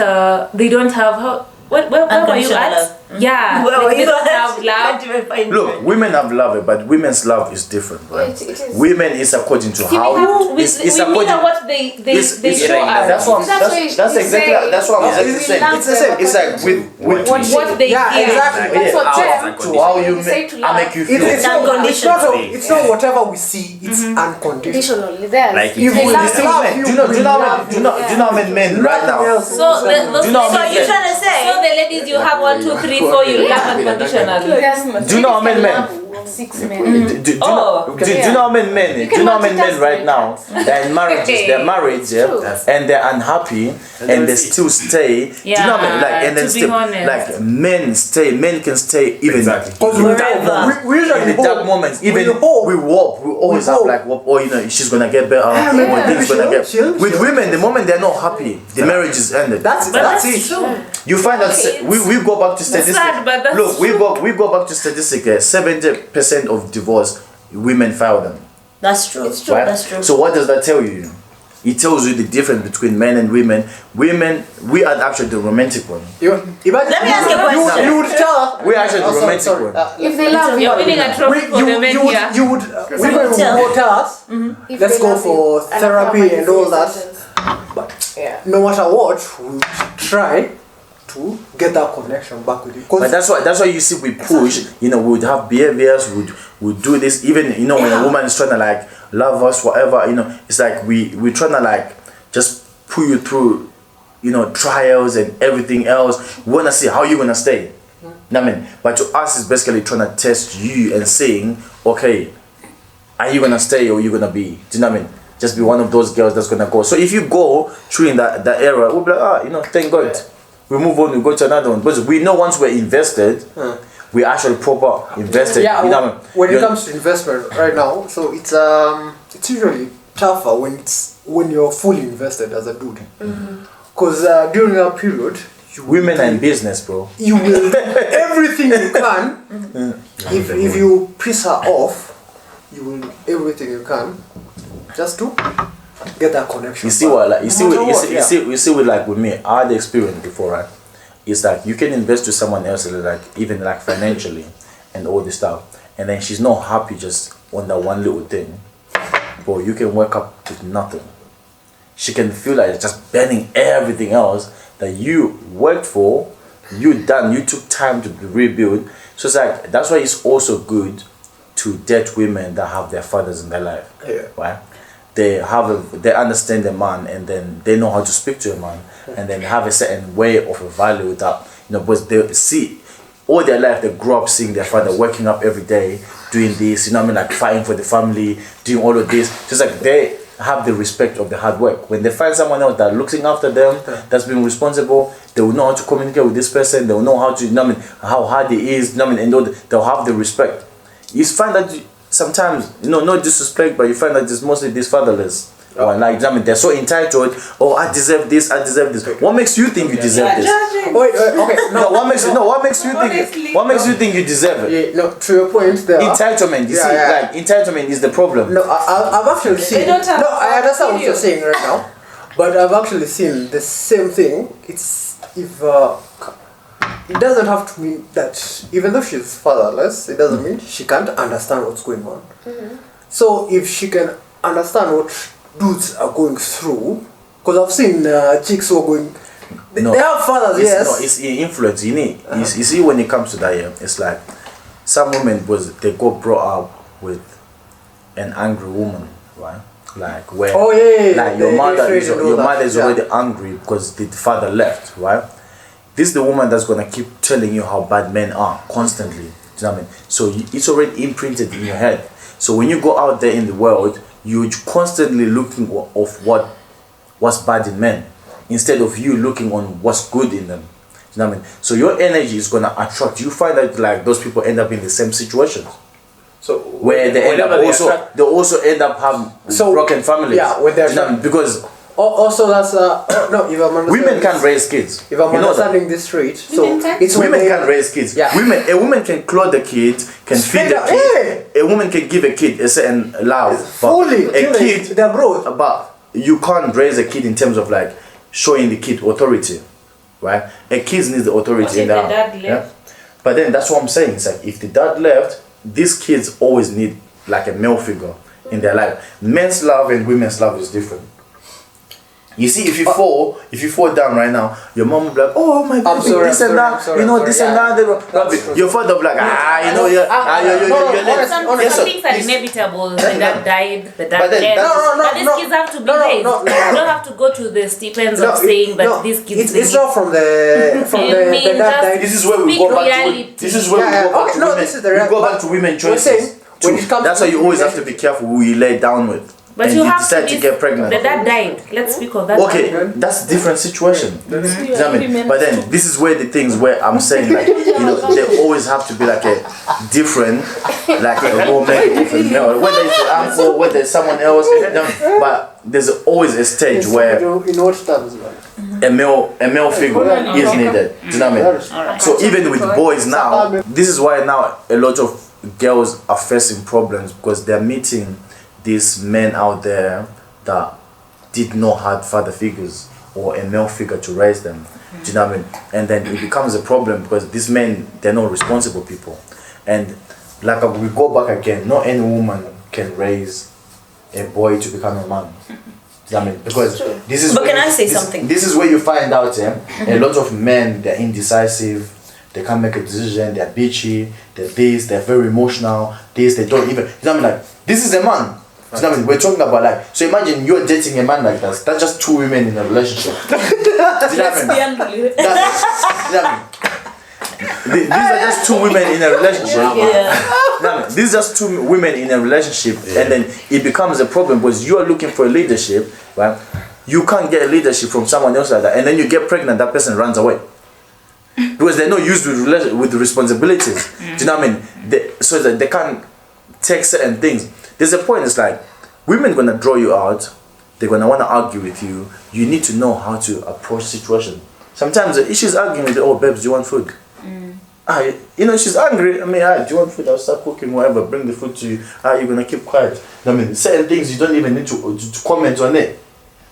They don't have where were you at? Love. Yeah, Where were they you don't at? have love. Look, women have love, but women's love is different, right? It is. Women is according to See, how we it's mirror what they show us. That's what that's exactly that's what I'm saying. It's the same. It's like with What they Yeah, hear. exactly. That's what them. to how you Say to I love. make you feel. It's not whatever we see. It's unconditional. Additionally, there. Like If we They love love you. you, Do you know how many men right now? So Do you know how So many you're men? trying to say? So the ladies, you have 1, 2, 3, 4. You love unconditionally. Do you know how many men? 6 men. Do you know how many men? Do you know how many men right now they're in marriages? They're married, and they're unhappy, and they still stay. Do you know how many? Like, and then to be still, honest. like men can stay even in Forever. we usually the dark moments. Even we walk, we always have like, oh, she's gonna get better. Or things gonna get. With women, the moment they're not happy, the marriage is ended. That's it. True. You find that we go back to statistics. sad, but that's Look, we go back to statistics. 70% of divorce, women file them. That's true. It's true. Right? That's true. So what does that tell you? It tells you the difference between men and women. Women, we are actually the romantic one. Let me ask you a question. You would tell us. We're actually the romantic one. If they love you, You're winning a trophy for the men here. You would tell us. if Let's they go love for you, therapy and all that. Yeah. No matter what, we try to get that connection back with you. But that's why you see we push. We would have behaviors. Would do this. Even when a woman is trying to like love us, whatever. It's like we're trying to like just pull you through. Trials and everything else. We wanna see how you're gonna stay. I mean, but to us, it's basically trying to test you and saying, okay, are you gonna stay or are you gonna be? Do you know what I mean? Just be one of those girls that's gonna go. So if you go through in that era, we'll be like, thank God. We move on, we go to another one. But we know once we're invested, we're actually proper invested. Yeah, when it comes to investment right now, so it's usually tougher when you're fully invested as a dude. Because during that period, women are in business, bro. You will do everything you can. If you piss her off, you will do everything you can just to get that connection. You see what, like, you see with like with me, I had the experience before, right? It's like you can invest to someone else, like even like financially and all this stuff, and then she's not happy just on that one little thing, but you can wake up with nothing. she can feel like just burning everything else that you worked for, you took time to rebuild. So it's like, that's why it's also good to date women that have their fathers in their life. Yeah. Right? They understand the man, and then they know how to speak to a man, and then have a certain way of a value that, because they see all their life, they grew up seeing their father waking up every day, doing this, like fighting for the family, doing all of this. Just like they have the respect of the hard work. When they find someone else that looking after them, that's being responsible, they will know how to communicate with this person, they will know how to, how hard it is, and they'll have the respect. You find that sometimes, no disrespect, but you find that it's mostly these fatherless. They're so entitled. Oh, I deserve this. What makes you think you deserve this? Wait, okay. No, what makes you think? What makes you think you deserve it? Yeah, no, to your point, there. Entitlement. You see, like entitlement is the problem. No, I've actually seen. No, I understand what you're saying right now, but I've actually seen the same thing. It's if it doesn't have to mean that even though she's fatherless, it doesn't mean she can't understand what's going on. So if she can understand what dudes are going through, because I've seen chicks who are going, they have fathers, yes. No, it's influence. You need. You see, when it comes to that, it's like some women they got brought up with an angry woman, right? Like where, like your mother is already angry because the father left, right? This is the woman that's gonna keep telling you how bad men are constantly. Do you know what I mean? So it's already imprinted in your head. So when you go out there in the world, you're constantly looking of what's bad in men, instead of you looking on what's good in them. You know what I mean? So your energy is gonna attract. You find that like those people end up in the same situations. So where they also end up having broken families. Yeah, when they're because also that's no. If I'm women can raise kids. If I'm understanding this straight, so it's women can raise kids. Yeah. A woman can clothe the kid, can feed the kid. A woman can give a kid a certain love. Fully, a kid, their growth. But you can't raise a kid in terms of like showing the kid authority, right? A kid needs the authority in the dad left? Yeah? But then that's what I'm saying. It's like if the dad left, these kids always need like a male figure in their life. Men's love and women's love is different. You see, if you fall down right now, your mom will be like, oh my God, this and that, this and that. Your father will be like, some things are inevitable. The dad died, the dad left. But these kids have to be raised. You don't have to go to the stipends of saying that these kids. It's not from the dad died. This is where we go back to. This is where we go back to women. We go back to women choices. That's why you always have to be careful who you lay down with. But and you you have decide to get pregnant. The dad died. Let's speak of that. Okay, that's a different situation. You know what I mean? But then this is where the things where I'm saying like they always have to be like a different, like a woman, whether it's an uncle, whether it's someone else. But there's always a stage where in what terms, a male figure is needed. Do you know what I mean? Alright. So even with boys now, this is why now a lot of girls are facing problems because they're meeting these men out there that did not have father figures or a male figure to raise them. Do you know what I mean? And then it becomes a problem because these men, they're not responsible people. And like we go back again, not any woman can raise a boy to become a man. Do you know what I mean? Because this is. But can I say something? This is where you find out, a lot of men, they're indecisive. They can't make a decision. They're bitchy. They're very emotional. They don't even. You know what I mean? Like this is a man. You know what I mean? We're talking about like, so imagine you're dating a man like that. That's just two women in a relationship. Do you know what I mean? These are just two women in a relationship. Yeah. These are just two women in a relationship, and then it becomes a problem because you are looking for a leadership, right? You can't get a leadership from someone else like that, and then you get pregnant, that person runs away. Because they're not used with the responsibilities. Do you know what I mean? So that they can't take certain things. There's a point, it's like, women gonna draw you out, they're gonna wanna argue with you, you need to know how to approach situation. Sometimes she's arguing with you, oh babes, do you want food? She's angry, do you want food? I'll start cooking, whatever, bring the food to you. You're gonna keep quiet. Certain things you don't even need to comment on it.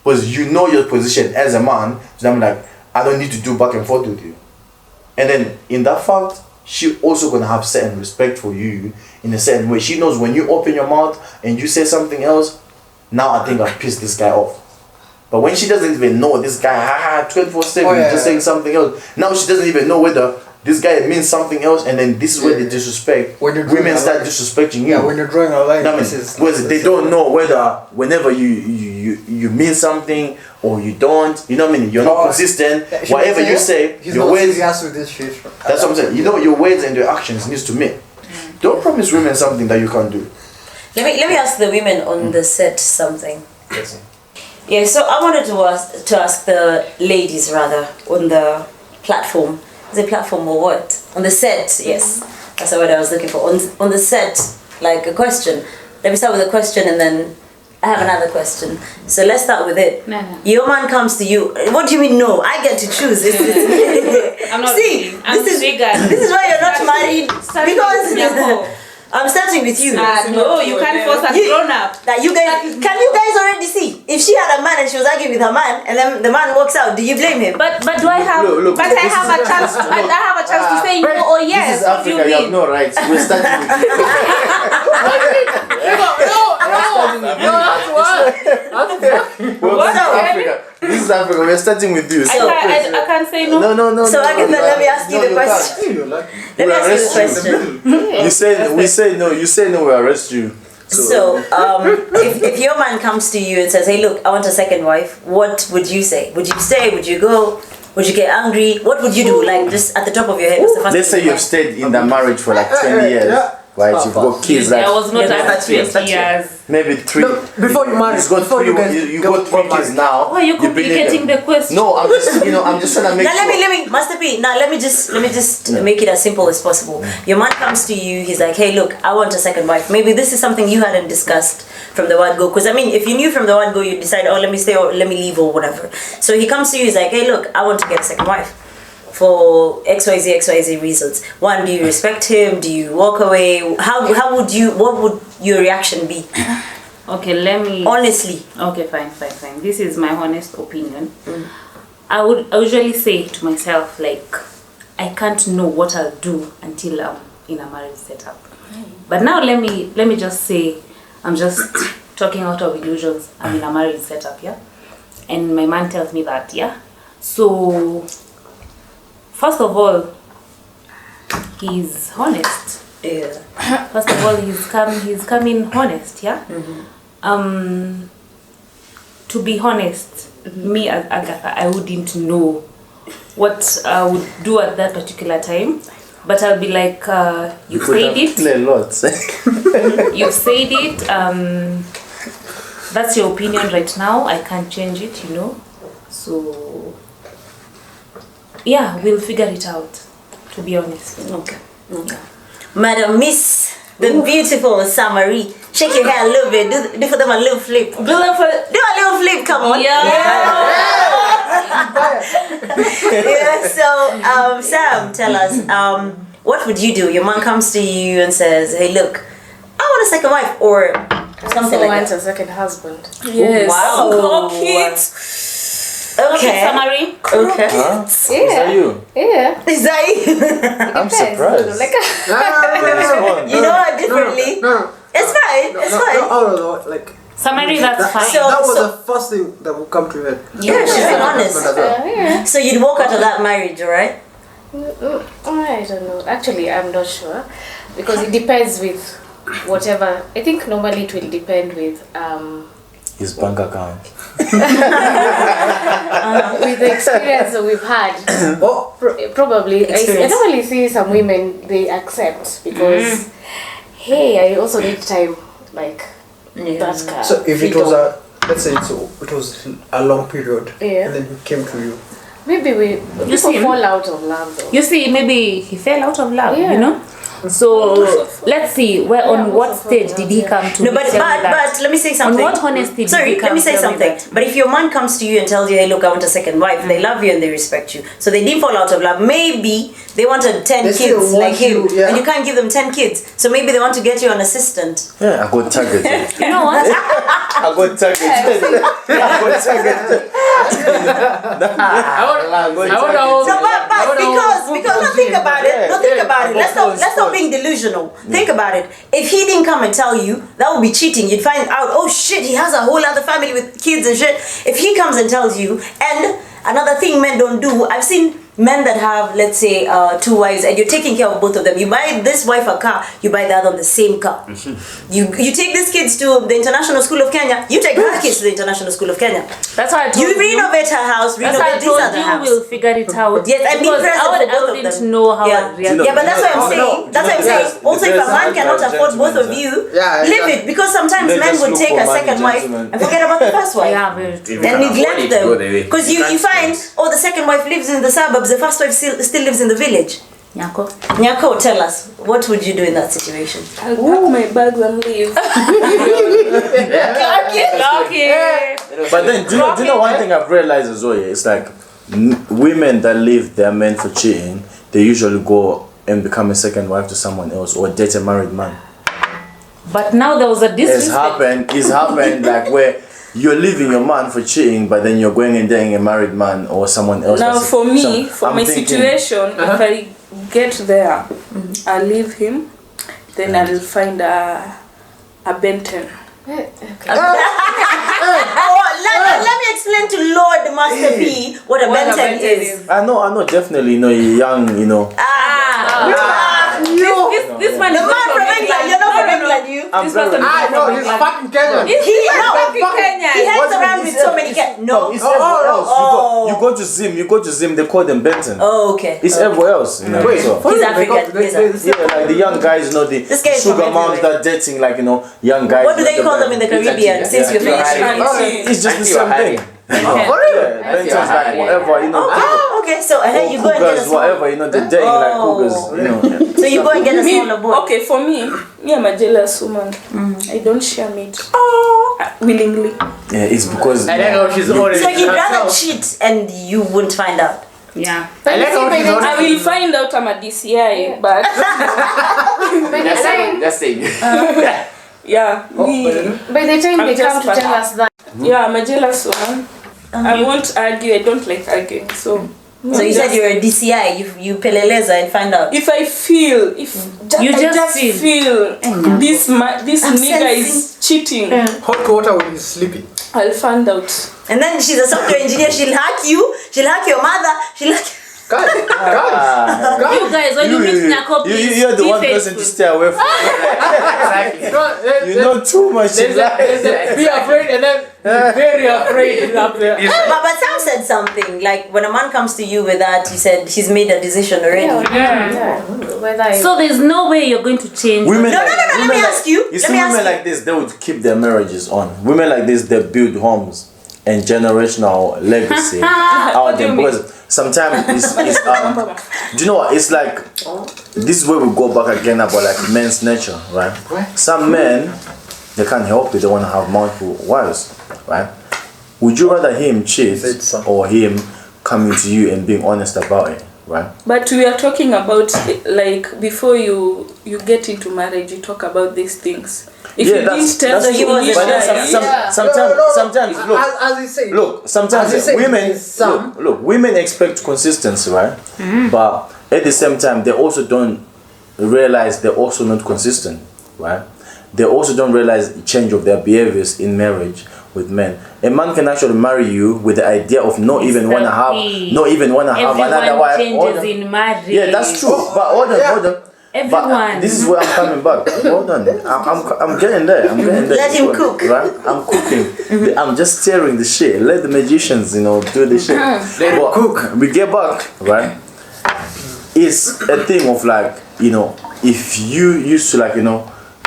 Because you know your position as a man, so I'm like, I don't need to do back and forth with you. And then in that fact, she also gonna have certain respect for you in a certain way. She knows when you open your mouth and you say something else, now I think I've pissed this guy off. But when she doesn't even know this guy, 24/7, just saying something else. Now she doesn't even know whether this guy means something else, and then this is where they disrespect. When you're Women start line. disrespecting you. Yeah, when you're drawing a line, I mean, whether they don't know whether whenever you mean something or you don't, you know what I mean? You're not consistent. Whatever you say, your words. with this shit. That's what I'm saying. You know, your words and your actions needs to meet. Don't promise women something that you can't do. Let me ask the women on the set something. Yes. Yeah, so I wanted to ask the ladies rather on the platform. Is it platform or what? On the set, yes. That's the word I was looking for. On the set, like a question. Let me start with a question and then I have another question. So let's start with it. No. Your man comes to you. What do you mean no? I get to choose. I'm not See, really. I'm triggered. this is why you're not married. Because I'm starting with you. No, you can't force a grown up. That you guys, can you guys already see? If she had a man and she was arguing with her man, and then the man walks out, do you blame him? But do I have? Look, but I have a chance. I have a chance to say no or yes. This is What do Africa, you have mean? no rights. We're starting with you. What? Africa. This is Africa. We're starting with you. I can't say no. No. So let me ask you the question. Let me ask you the question. We say no. You say no. We arrest you. So, if your man comes to you and says, "Hey, look, I want a second wife," what would you say? Would you stay? Would you go? Would you get angry? What would you do? Like just at the top of your head, what's the first Let's thing say you've stayed in that marriage for like 20 years. Yeah. Right? You've got kids. I Like was not Yeah, at 20 years. maybe 3. No, before you marry, You've got before 3. you guys You get got 3 kids married. now. Why are you You've been in complicating them. the question? No, I'm just trying to make Now sure. let me, Master P. Now let me just make it as simple as possible. Your man comes to you. He's like, "Hey, look, I want a second wife." Maybe this is something you hadn't discussed from the word go. Because I mean, if you knew from the word go, you decide, "Oh, let me stay or let me leave or whatever." So he comes to you. He's like, "Hey, look, I want to get a second wife for XYZ reasons." One, do you respect him? Do you walk away? What would your reaction be? Okay, let me. Honestly. Okay, fine. This is my honest opinion. I would usually say to myself, like, I can't know what I'll do until I'm in a marriage setup. But now let me just say, I'm just talking out of illusions. I'm in a marriage setup, yeah? And my man tells me that, yeah? So, first of all, he's honest. Yeah. First of all, he's coming honest, yeah? To be honest, me as Agatha, I wouldn't know what I would do at that particular time. But I'll be like, you said it. Play lots. You've said it. That's your opinion right now. I can't change it, you know. So, yeah, we'll figure it out, to be honest. Okay. Madam Miss, the beautiful Samari, shake your hair a little bit. Do for them a little flip. Do a little flip. Come on. Yeah. So, Sam, tell us, what would you do? Your mom comes to you and says, "Hey, look, I want a second wife," or something like that. a second husband. Yes. Wow. Cock it. Okay. Summary. Okay. Huh? Is that you? Yeah. Is that you? I'm surprised. You know her differently. No. It's fine. It's fine. No. Like Summary, that's fine. So- that was the first thing that would come to your head. Yeah, she's being honest. Yeah. So you'd walk out of that marriage, right? I don't know. Actually, I'm not sure because it depends with whatever. I think normally it will depend with His bank account. with the experience that we've had. Probably. I Experience. normally see some women they accept because hey, I also need time like that kind. So if it was let's say it was a long period, Yeah. and then he came to you. maybe people see, fall out of love though. You see, maybe he fell out of love, Yeah. you know? So, let's see, on what stage did he come to No, me but tell me that? let me say something. On what honesty did Sorry, he let come me say tell me something. that? But if your man comes to you and tells you, "Hey, look, I want a second wife," they love you and they respect you. So they didn't fall out of love. Maybe they wanted 10 They still kids want like him, you, yeah. and you can't give them 10 kids. So maybe they want to get you an assistant. Yeah, I got targeted. You know what? I got targeted. I want So, but because think about it. No, think about it. Let's stop being delusional. Think about it. If he didn't come and tell you, that would be cheating. You'd find out, oh shit, he has a whole other family with kids and shit. If he comes and tells you, and another thing men don't do, I've seen men that have, let's say, 2 wives, and you're taking care of both of them. You buy this wife a car, you buy the other on the same car. You take these kids to the International School of Kenya, you take her kids to the International School of Kenya. That's why I told you renovate her house, renovate this other house. You will figure it out. Yes, and be present for both of them. I didn't know how. Yeah, but that's what I'm saying. That's what I'm saying. Also, if a man cannot afford both of you, leave it, because sometimes men would take a second wife and forget about the first wife. Yeah, very true. And neglect them. Because you find, the second wife lives in the suburbs, the first wife still lives in the village. Nyako, tell us, what would you do in that situation? I'll pack my bags and leave. But then, do you know one thing I've realized as well? Yeah? It's like women that leave their men for cheating, they usually go and become a second wife to someone else or date a married man. But now there was a disrespect. It's happened like where you're leaving your man for cheating, but then you're going and dating a married man or someone else. Now, for me, for my situation, if I get there, I'll leave him, then I'll find a Benton. Let me explain to Lord Master P what a Benton is. I know, definitely, young, This man the man from England, you're not from England, you. I'm very no, he's fucking Kenyan. He hangs around with so many cats. No. It's everywhere else. You go to Zim, they call them Benton. Oh, okay. It's everywhere else. He's African. Yeah, like the young guys, the sugar moms that dating, young guys. What do they call them in the Caribbean? Since you're French. It's just the same thing. Benton's like whatever, okay, so you go and get a small... whatever, they're dating like cougars, So you go and get a smaller boy. Okay, for me I'm a jealous woman. I don't share meat. Willingly. Yeah, it's because I like how she's already. So you'd rather cheat and you wouldn't find out. Yeah. I like how she's already. I will find out I'm a DCI, but That's saying. yeah. By the time they come to tell us that. Yeah, I'm a jealous woman. I won't argue. I don't like arguing. So you said you're a DCI. You peleleza and find out. If I feel, I just feel this nigga is cheating. Hot water when he's sleeping. I'll find out. And then she's a software engineer. She'll hack you. She'll hack your mother. She'll hack. You guys, when you meet Nyako, please you're the one person to stay away from. Exactly. You know too much. Be afraid and then very afraid up there. But Sam said something like when a man comes to you with that, he said he's made a decision already. So there's no way you're going to change. Women no. Let me ask you. You see, women like this, they would keep their marriages on. Women like this, they build homes and generational legacy out there. Because sometimes it's do you know what? It's like this is where we go back again about like men's nature, right? Some men, they can't help it, they want to have multiple wives, right? Would you rather him cheat or him coming to you and being honest about it, right? But we are talking about like before you get into marriage, you talk about these things. If you didn't tell them, sometimes look, as he said, look, sometimes women expect consistency, right? But at the same time, they also don't realize they're also not consistent, right? They also don't realize the change of their behaviors in marriage with men. A man can actually marry you with the idea of not even want to have another wife. Changes in marriage. Yeah, that's true. But hold on. Everyone. But this is where I'm coming back. Hold on. I'm getting there. Let him cook. Right? I'm cooking. I'm just stirring the shit. Let the magicians, do the shit. Let him cook. We get back, right? It's a thing of like, if you used to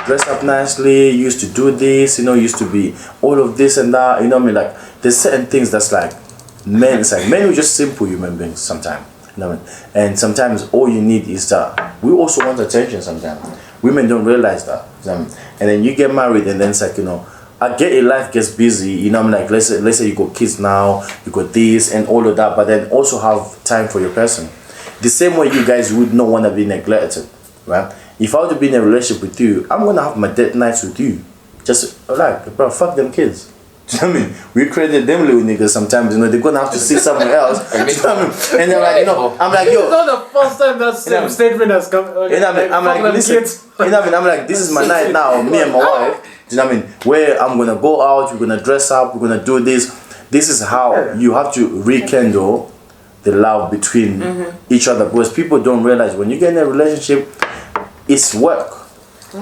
dress up nicely, used to do this, used to be all of this and that, like there's certain things that's like men. It's like men are just simple human beings sometimes. And sometimes all you need is that we also want attention sometimes. Women don't realize that. And then you get married and then it's like, I get it, life gets busy, like let's say you got kids now, you got this and all of that, but then also have time for your person. The same way you guys would not want to be neglected, right? If I were to be in a relationship with you, I'm gonna have my date nights with you. Just like, bro, fuck them kids. Do you know what I mean? We created them little niggas sometimes, you know, they're gonna have to sit somewhere else. Do you know what I mean? And they're like, you know, I'm like, It's yo, not the first time that same statement has come. you know what I mean? I'm like, listen, kids. you know what I mean? I'm like, this is my night now, me and my wife. Do you know what I mean? Where I'm gonna go out, we're gonna dress up, we're gonna do this. This is how you have to rekindle the love between each other, because people don't realize when you get in a relationship, it's work,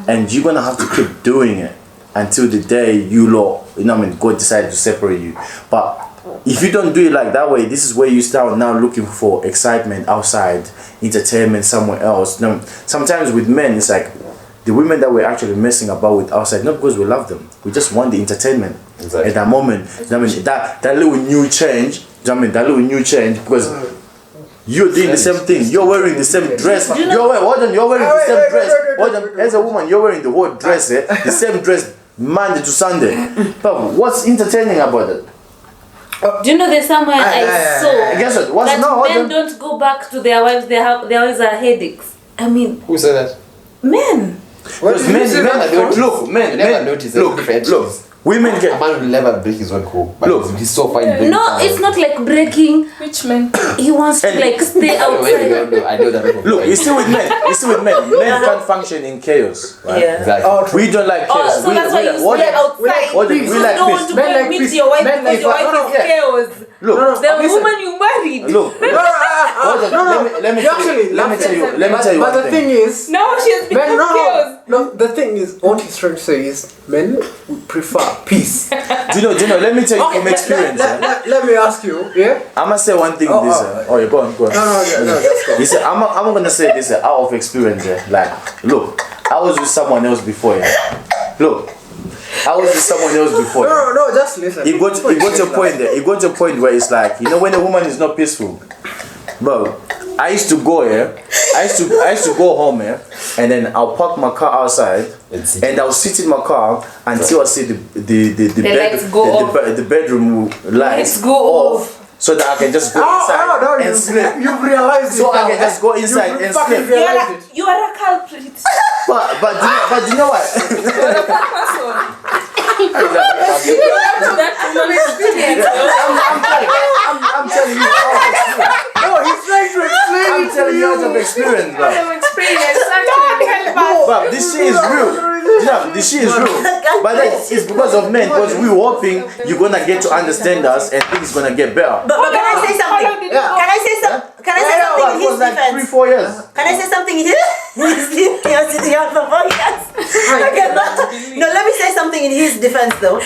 and you're gonna have to keep doing it until the day you know what I mean, God decided to separate you. But if you don't do it like that way, this is where you start now looking for excitement outside, entertainment somewhere else. You know, sometimes with men, it's like the women that we're actually messing about with outside, not because we love them, we just want the entertainment at that moment. You know what I mean, that little new change. You know what I mean, that little new change, because you're doing the same thing. You're wearing the same dress. You're wearing the same dress. As a woman, you're wearing the whole dress, the same dress Monday to Sunday. But what's entertaining about it? Do you know there's somewhere I saw Guess what? that men don't go back to their wives, their wives are headaches. I mean, Who said that? men. Because men, look, women A get. man will never break his own home. But Look. he's so fine. breaking No, someone it's not like breaking. Which man? He wants to like stay outside. No, I know that. Look, you see with men. Men can't function in chaos, right? Yeah. Exactly. We don't like chaos. Oh, so that's why you stay outside. we You like don't peace. want to Men go like meet peace. your wife Men because like your wife no, is chaos. Look, The listen. woman you married. look. Let me tell you But one the thing. thing is, Now she has men, become chaos. no. The thing is, what he's trying to say is, men would prefer peace. Do you know? Let me tell you from experience. Let me ask you, yeah? I'm gonna say one thing. Oh, This. oh. You go on. No, just go. You see, I'm gonna say this out of experience. Like, look, I was with someone else before. Look, I was with someone else before. No, just listen. It got to a point there. It got to a point where it's like, you know, when a woman is not peaceful, bro. I used to go here. I used to go home here, and then I'll park my car outside, and I'll sit in my car until I see the bedroom lights Go off. so that I can just go inside and sleep. You've realized So it I now. can just go inside and sleep. Realized it. You are a culprit. But you know what? I'm telling you out of experience. No, he's trying to explain I'm telling you out of experience, bro. But this shit is real. Yeah, this shit is real. But then it's because of men, because we're hoping you're gonna get to understand us and things gonna get better. But can I say something? Can I say something? Can I say something in It his was like defense? 3-4 years. Can I say something in his sitting on the podcast? No, let me say something in his defense though.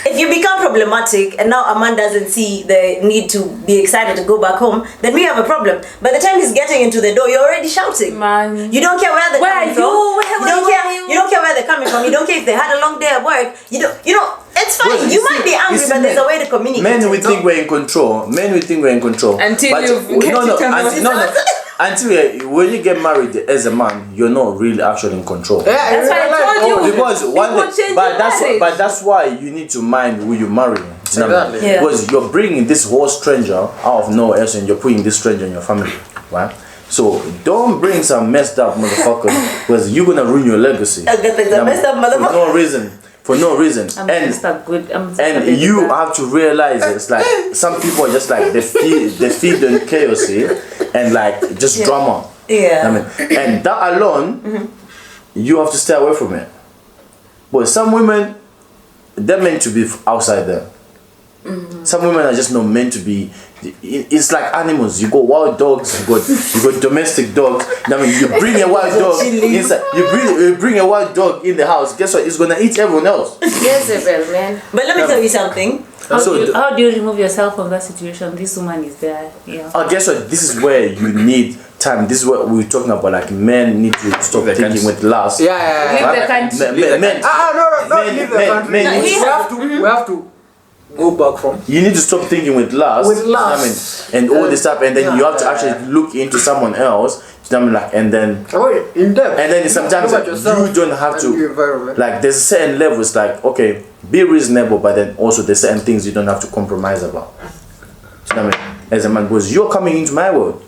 If you become problematic and now a man doesn't see the need to be excited to go back home, then we have a problem. By the time he's getting into the door, you're already shouting. Man. You don't care where they're coming from. You You don't care where they're coming from. You don't care if they had a long day at work. You know, it's fine. Well, you might be angry, but there's a way to communicate. Men we think we're in control. Until But you get it under- until when you get married as a man, you're not really actually in control. That's why I told you. Because that's why you need to mind who you marry. You know what I mean? Yeah. Because you're bringing this whole stranger out of nowhere else, and you're putting this stranger in your family, right? So don't bring some messed up motherfucker, because you're gonna ruin your legacy. For no reason. And you have to realize it's like some people are just like they feed on chaos and like just drama. Yeah. I mean, and that alone, you have to stay away from it. But some women, they're meant to be outside there. Some women are just not meant to be. It's like animals. You got wild dogs. You got domestic dogs. I mean, you bring a wild dog inside. You bring a wild dog in the house. Guess what? It's gonna eat everyone else. Jezebel, man. But let me tell you something. How do you remove yourself from that situation? This woman is there. Yeah. Guess what? This is where you need time. This is what we're talking about. Like men need to stop thinking with lust. Leave the country. Men, No, leave the country. We have to go back from. you need to stop thinking with lust. With lust. I mean, and all this stuff, and then you have to actually look into someone else. You know what I mean? Like, and then In depth. And then sometimes Look at yourself you don't have and to, the environment. like there's certain levels, like, okay, be reasonable, but then also there's certain things you don't have to compromise about. You know what I mean? As a man, because you're coming into my world.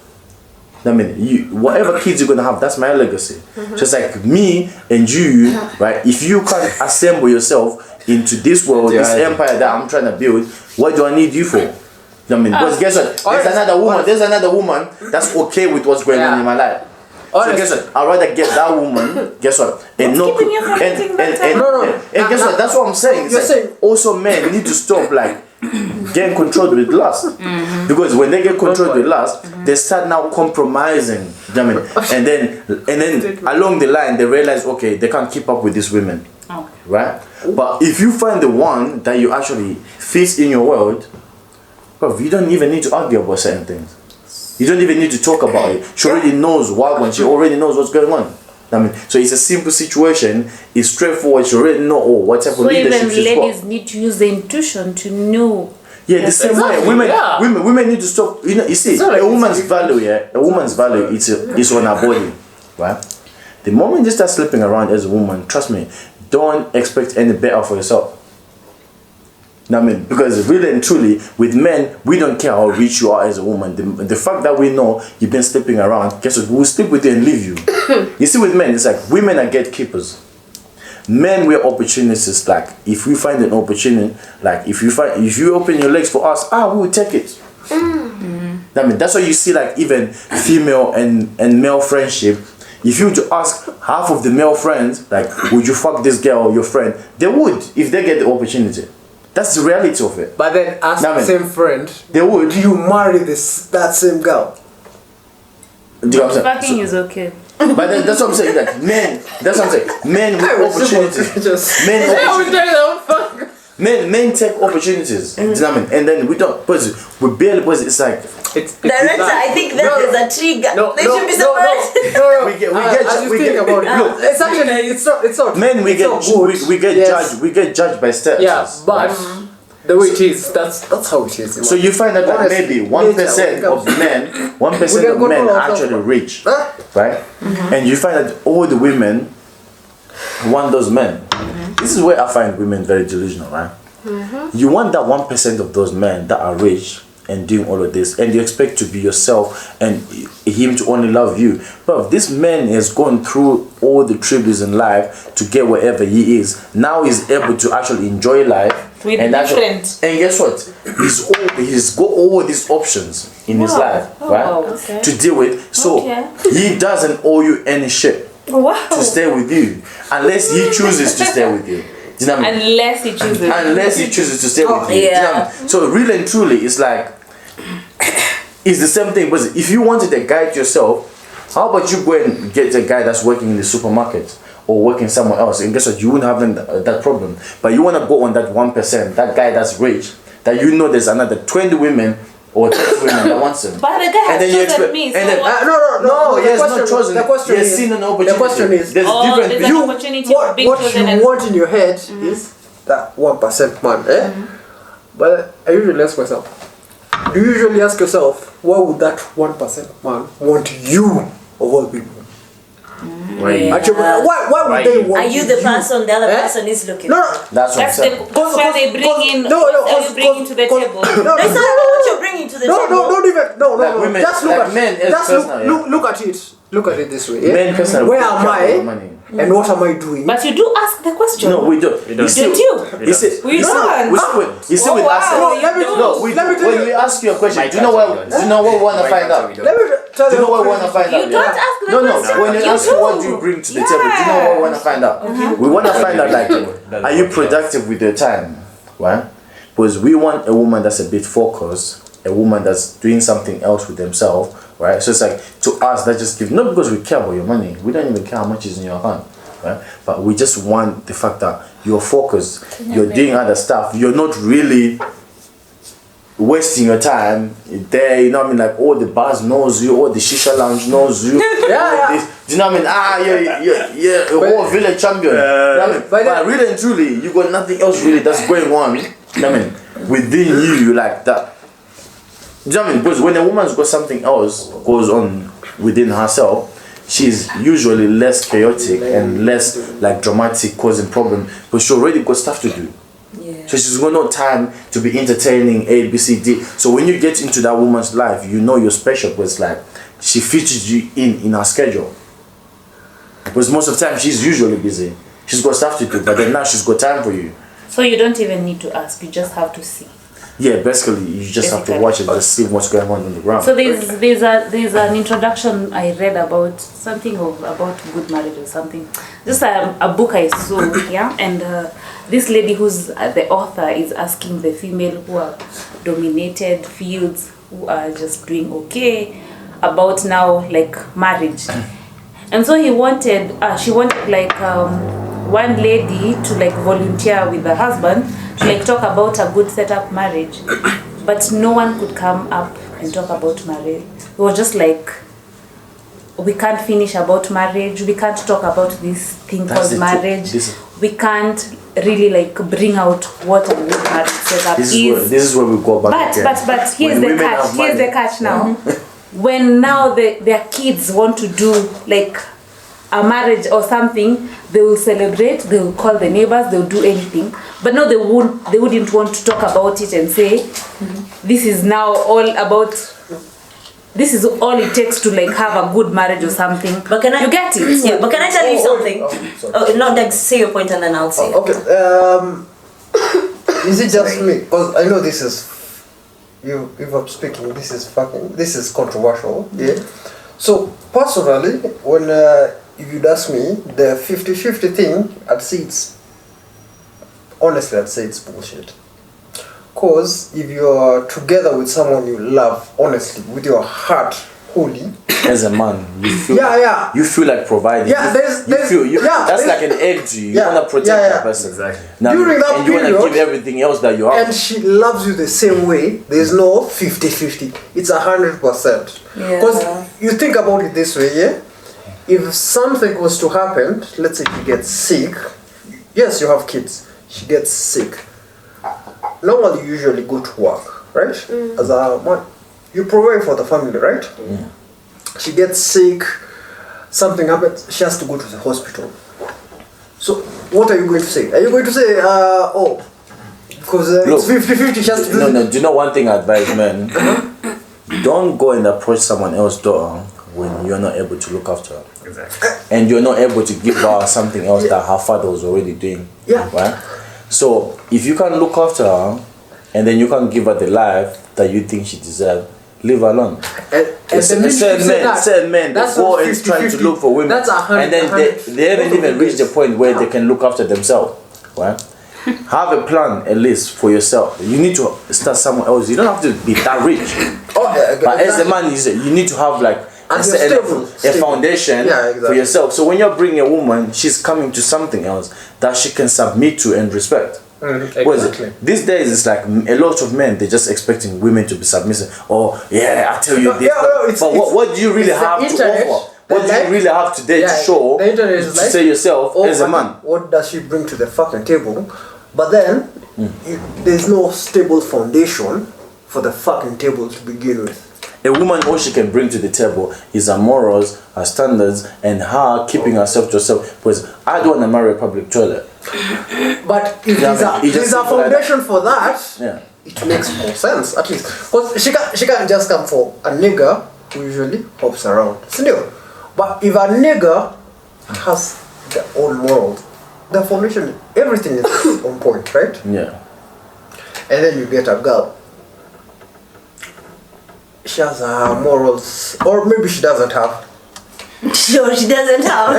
I mean, whatever kids you're gonna have, that's my legacy. Just like me and you, right? If you can't assemble yourself into this world, this empire that I'm trying to build, what do I need you for? I mean, because guess what? There's another woman that's okay with what's going on in my life. So guess what? I'd rather get that woman. Guess what? And guess what? That's what I'm saying. It's like, also men need to stop like getting controlled with lust, because when they get controlled with lust, they start now compromising. I mean, and then along the line they realize, okay, they can't keep up with these women, right? But if you find the one that you actually fit in your world, bro, you don't even need to argue about certain things. You don't even need to talk about it. She already knows what she already knows what's going on. I mean, so it's a simple situation. It's straightforward. She already know what type of leadership she's got. So even ladies need to use the intuition to know. Yeah, the same way. Women need to stop. You see, a woman's value, a woman's value is on her body, right? The moment you start sleeping around as a woman, trust me, don't expect any better for yourself. I mean, because really and truly, with men, we don't care how rich you are as a woman. The fact that we know you've been sleeping around, guess what? We'll sleep with you and leave you. You see, with men, it's like women are gatekeepers. Men, we're opportunists. Like, if we find an opportunity, like if you open your legs for us, we will take it. I mean, that's why you see, like, even female and male friendship. If you were to ask half of the male friends, like, would you fuck this girl or your friend? They would, if they get the opportunity. That's the reality of it. But then ask the same friend, they would. Do you marry that same girl? Do you know what I'm saying? Fucking is okay. But then, that's what I'm saying. Like men, that's what I'm saying. Men with opportunities. Men take opportunities. Do you know what I mean? And then we don't. Because we barely. Because it's like. Director, I think that is a trigger. They should be surprised. Look, it's actually it's not. Men, we get judged by status. Yeah, but the way it is, that's how it is. So you find that like maybe 1% of men, 1% of men are actually rich, right? And you find that all the women want those men. This is where I find women very delusional, right? You want that 1% of those men that are rich and doing all of this, and you expect to be yourself and him to only love you. But this man has gone through all the tributes in life to get wherever he is. Now he's able to actually enjoy life. And guess what? He's got all these options in his life, right? To deal with. So he doesn't owe you any shit to stay with you, unless he chooses to stay with you. Do you know what I mean? Unless he chooses to stay with you. Do you know what I mean? So really and truly, it's like, it's the same thing. But if you wanted a guide yourself, how about you go and get a guy that's working in the supermarket or working somewhere else, and guess what? You wouldn't have that problem. But you want to go on that 1%, that guy that's rich, that you know there's another 20 women or 30 women that wants him. But the guy has chosen me. So no, he has not chosen. He has seen an opportunity. The question is, there's an opportunity of being chosen. What you want in your head is that 1% man. But I usually ask myself, do you usually ask yourself, why would that 1% man want you of all people? Actually, why would they want? Are you the person the other person is looking? No, that's what I'm saying. That's why they bring in. What you bring to the table. No, it's not about what you're bringing to the table. No. Women, just look at men. Look at it. Look at it this way. Men personally. Where am I? And what am I doing? But you do ask the question. No, we don't. You see, with us. When we ask you a question, do you know what we want to find out? Let me tell you. Do you know what we want to find out? You don't ask the question. No. When you ask what do you bring to the table, do you know what we want to find out? We want to find out, like, are you productive with your time? Right? Because we want a woman that's a bit focused, a woman that's doing something else with themselves. Right, so it's like, to us, that just gives, not because we care about your money, we don't even care how much is in your account, right? But we just want the fact that you're focused, you're doing other stuff, you're not really wasting your time there, you know what I mean? Like, all the bars knows you, all the shisha lounge knows you. Do you know what I mean? Yeah, a whole village champion. You know what I mean? But really and truly, you got nothing else really that's going on. You know what I mean? Within you like that. Do you know what I mean? Because when a woman's got something else goes on within herself, she's usually less chaotic and less like dramatic, causing problems. But she already got stuff to do. Yeah. So she's got no time to be entertaining A, B, C, D. So when you get into that woman's life, you know you're special because like she features you in her schedule. Because most of the time she's usually busy. She's got stuff to do, but then now she's got time for you. So you don't even need to ask, you just have to see. Yeah, basically you just have to watch and just see what's going on the ground. So there's an introduction I read about something about good marriage or something. Just a book I saw, yeah, and this lady who's the author is asking the female who are dominated fields, who are just doing okay, about now like marriage. And so she wanted like one lady to like volunteer with the husband to like talk about a good setup marriage, but no one could come up and talk about marriage. It was just like, we can't finish about marriage, we can't talk about this thing called marriage, we can't really like bring out what a good marriage setup this is where we go back again. But here's the catch now. When now their kids want to do like a marriage or something, they will celebrate, they will call the neighbors, they will do anything. But no, they wouldn't want to talk about it and say, this is now all about, this is all it takes to like have a good marriage or something. But can I, you get it? Yeah, but can I tell you something? Okay, not like say your point and then I'll say. Okay. Is it just me? Because I know this is, if I'm speaking, this is controversial. Yeah. So personally, when if you'd ask me, the 50-50 thing, I'd say it's bullshit. Cause if you're together with someone you love, honestly, with your heart wholly, as a man, you feel you feel like providing. Yeah, that's like an egg to you. You wanna protect that person. Exactly. Now, during that and you period, wanna give everything else that you have. and she loves you the same way. There's no 50-50. It's 100%. Because you think about it this way, yeah. If something was to happen, let's say she gets sick. Yes, you have kids. She gets sick. Normally, you usually go to work, right? As a man, you provide for the family, right? She gets sick, something happens, she has to go to the hospital. So, what are you going to say? Are you going to say, because it's 50-50, she has to do No, do you know one thing I advise men? Don't go and approach someone else's daughter when you're not able to look after her. Exactly. And you're not able to give her something else that her father was already doing. Yeah. Right? So, if you can look after her, and then you can give her the life that you think she deserves, leave her alone. And certain men they go and try to look for women, that's 100, and then they haven't even reached the point where they can look after themselves. Right? Have a plan at least for yourself. You need to start somewhere else. You don't have to be that rich. But as a man, you need to have like a foundation for yourself. So when you're bringing a woman, she's coming to something else that she can submit to and respect. Exactly. These days it's like a lot of men, they're just expecting women to be submissive. Oh yeah, I tell you this. But what do you really have to offer? What do you really have today to show to say yourself as a man? What does she bring to the fucking table? But then there's no stable foundation for the fucking table to begin with. A woman, all she can bring to the table is her morals, her standards, and her keeping herself to herself. Because I don't want to marry a public toilet. But if there's a foundation for that, it makes more sense, at least. Because she can't just come for a nigger who usually hops around. Still. But if a nigger has their own morals, the foundation, everything is on point, right? Yeah. And then you get a girl. She has her morals, or maybe she doesn't have. Sure, she doesn't have.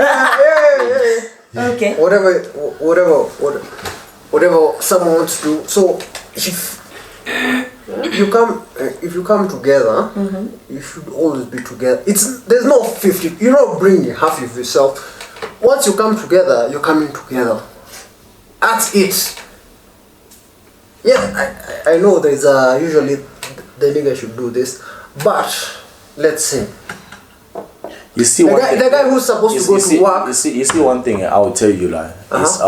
Yeah. Okay. Whatever someone wants to do. So if you come together, you should always be together. There's no 50. You're not bringing half of yourself. Once you come together, you're coming together. That's it. Yeah, I know there's usually the nigga should do this, but let's see. You see, the guy who's supposed to go to work. You see, one thing I will tell you, like, is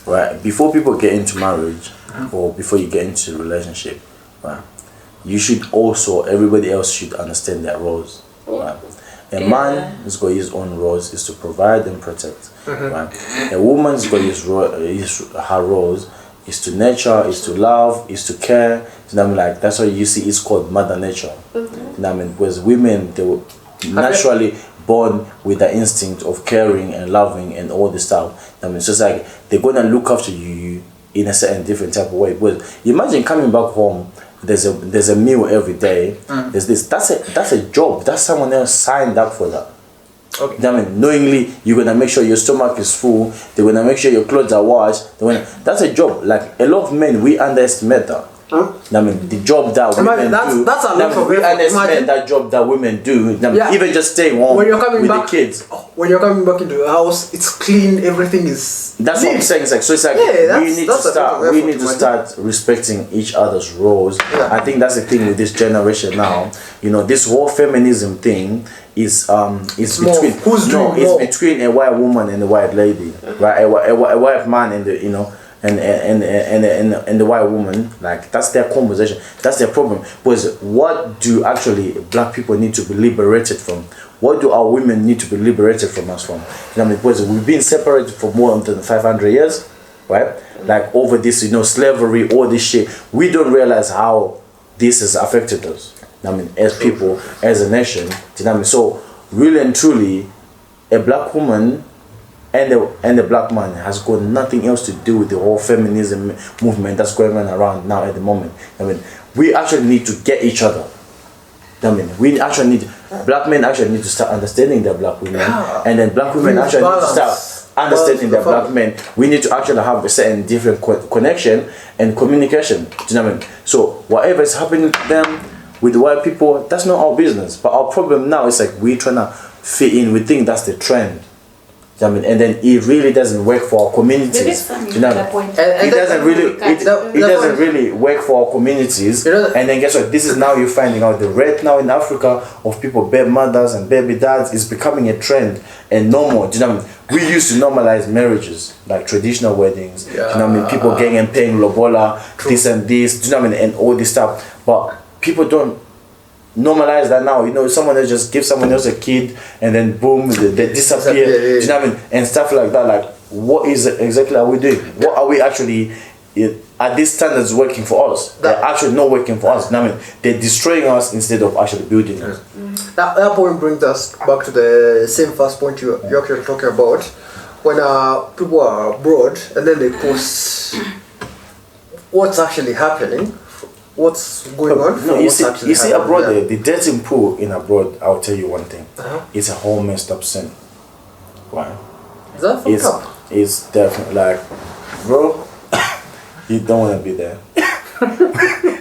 right before people get into marriage, or before you get into a relationship, right, you should also, everybody else should understand their roles, right. A man has got his own roles, is to provide and protect. Right? A woman's got her roles is to nurture, is to love, is to care. You know what I mean? Like, that's why you see it's called Mother Nature. You know what I mean? Because women, they were naturally born with the instinct of caring and loving and all this stuff. I mean, it's just like they're gonna look after you in a certain different type of way. But imagine coming back home, there's a meal every day. There's this. That's a job. That's someone else signed up for that. Okay. I mean, knowingly, you're gonna make sure your stomach is full. They're gonna make sure your clothes are washed. That's a job. Like a lot of men, we underestimate that. I mean, the job that women do. That's a lot of we effort. underestimate Imagine. that job that women do. Even just staying home When you're coming with back, the kids. when you're coming back into the house, it's clean. Everything is. That's what I'm saying. It's like, so it's like Yeah, we need to that's a lot start. of We effort, need to man. start respecting each other's roles. Yeah. I think that's the thing with this generation now. You know, this whole feminism thing is more between who's doing it's more. between a white woman and a white lady, right? A white man and the and the white woman. Like that's their conversation. That's their problem. Because what do actually black people need to be liberated from? What do our women need to be liberated from us from? You know, because we've been separated for more than 500 years, right? Like over this, slavery, all this shit. We don't realize how this has affected us. I mean, as people, as a nation. Do you know what I mean? So really and truly, a black woman and a black man has got nothing else to do with the whole feminism movement that's going on around now at the moment. I mean, we actually need to get each other. I mean, black men actually need to start understanding their black women, and then black women actually need to start understanding their black men. We need to actually have a certain different connection and communication. Do you know what I mean? So whatever is happening to them with the white people, that's not our business. But our problem now is like we're trying to fit in. We think that's the trend. I mean, and then it really doesn't work for our communities. You know, it doesn't really work for our communities. And then guess what? This is now you're finding out the rate now in Africa of people, baby mothers and baby dads, is becoming a trend and normal. Do you know what I mean? We used to normalize marriages, like traditional weddings. Do you know what I mean? People getting and paying lobola, this and this. Do you know what I mean? And all this stuff. But people don't normalize that now. Someone else just gives someone else a kid and then boom, they disappear. Do you know what I mean? And stuff like that. Like, what is exactly are we doing? What are we actually? Are these standards working for us? They're actually not working for us. You know what I mean? They're destroying us instead of actually building us. That point brings us back to the same first point you're actually talking about. When people are abroad and then they post what's actually happening. What's going on? No, you see abroad, the dating pool in abroad, I'll tell you one thing. It's a whole messed up sin. Why? Is that fucked up? It's definitely like, bro, you don't want to be there.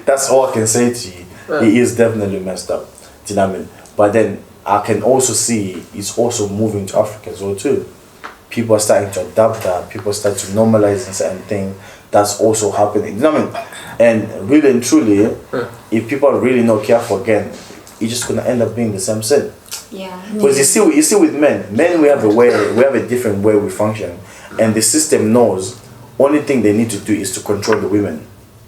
That's all I can say to you. It is definitely messed up. Do you know what I mean? But then I can also see it's also moving to Africa as well too. People are starting to adapt that. People start to normalize certain things. That's also happening. You know what I mean? And really and truly, if people are really not careful again, it's just gonna end up being the same sin. Yeah. Because you see with men, we have a different way we function, and the system knows only thing they need to do is to control the women,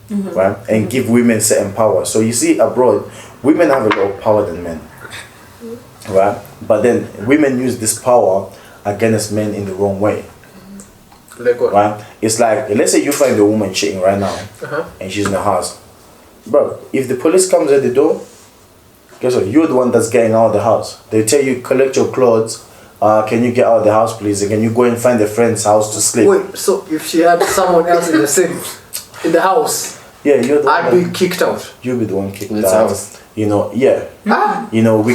right, and give women certain power. So you see abroad, women have a lot of power than men, right? But then women use this power against men in the wrong way. Right? It's like, let's say you find a woman cheating right now and she's in the house. Bro, if the police comes at the door, guess what? You're the one that's getting out of the house. They tell you, collect your clothes. Can you get out of the house, please? And can you go and find a friend's house to sleep? Wait, so if she had someone else in the house, yeah, you're the I'd be kicked out. You'll be the one kicked That's out. house. We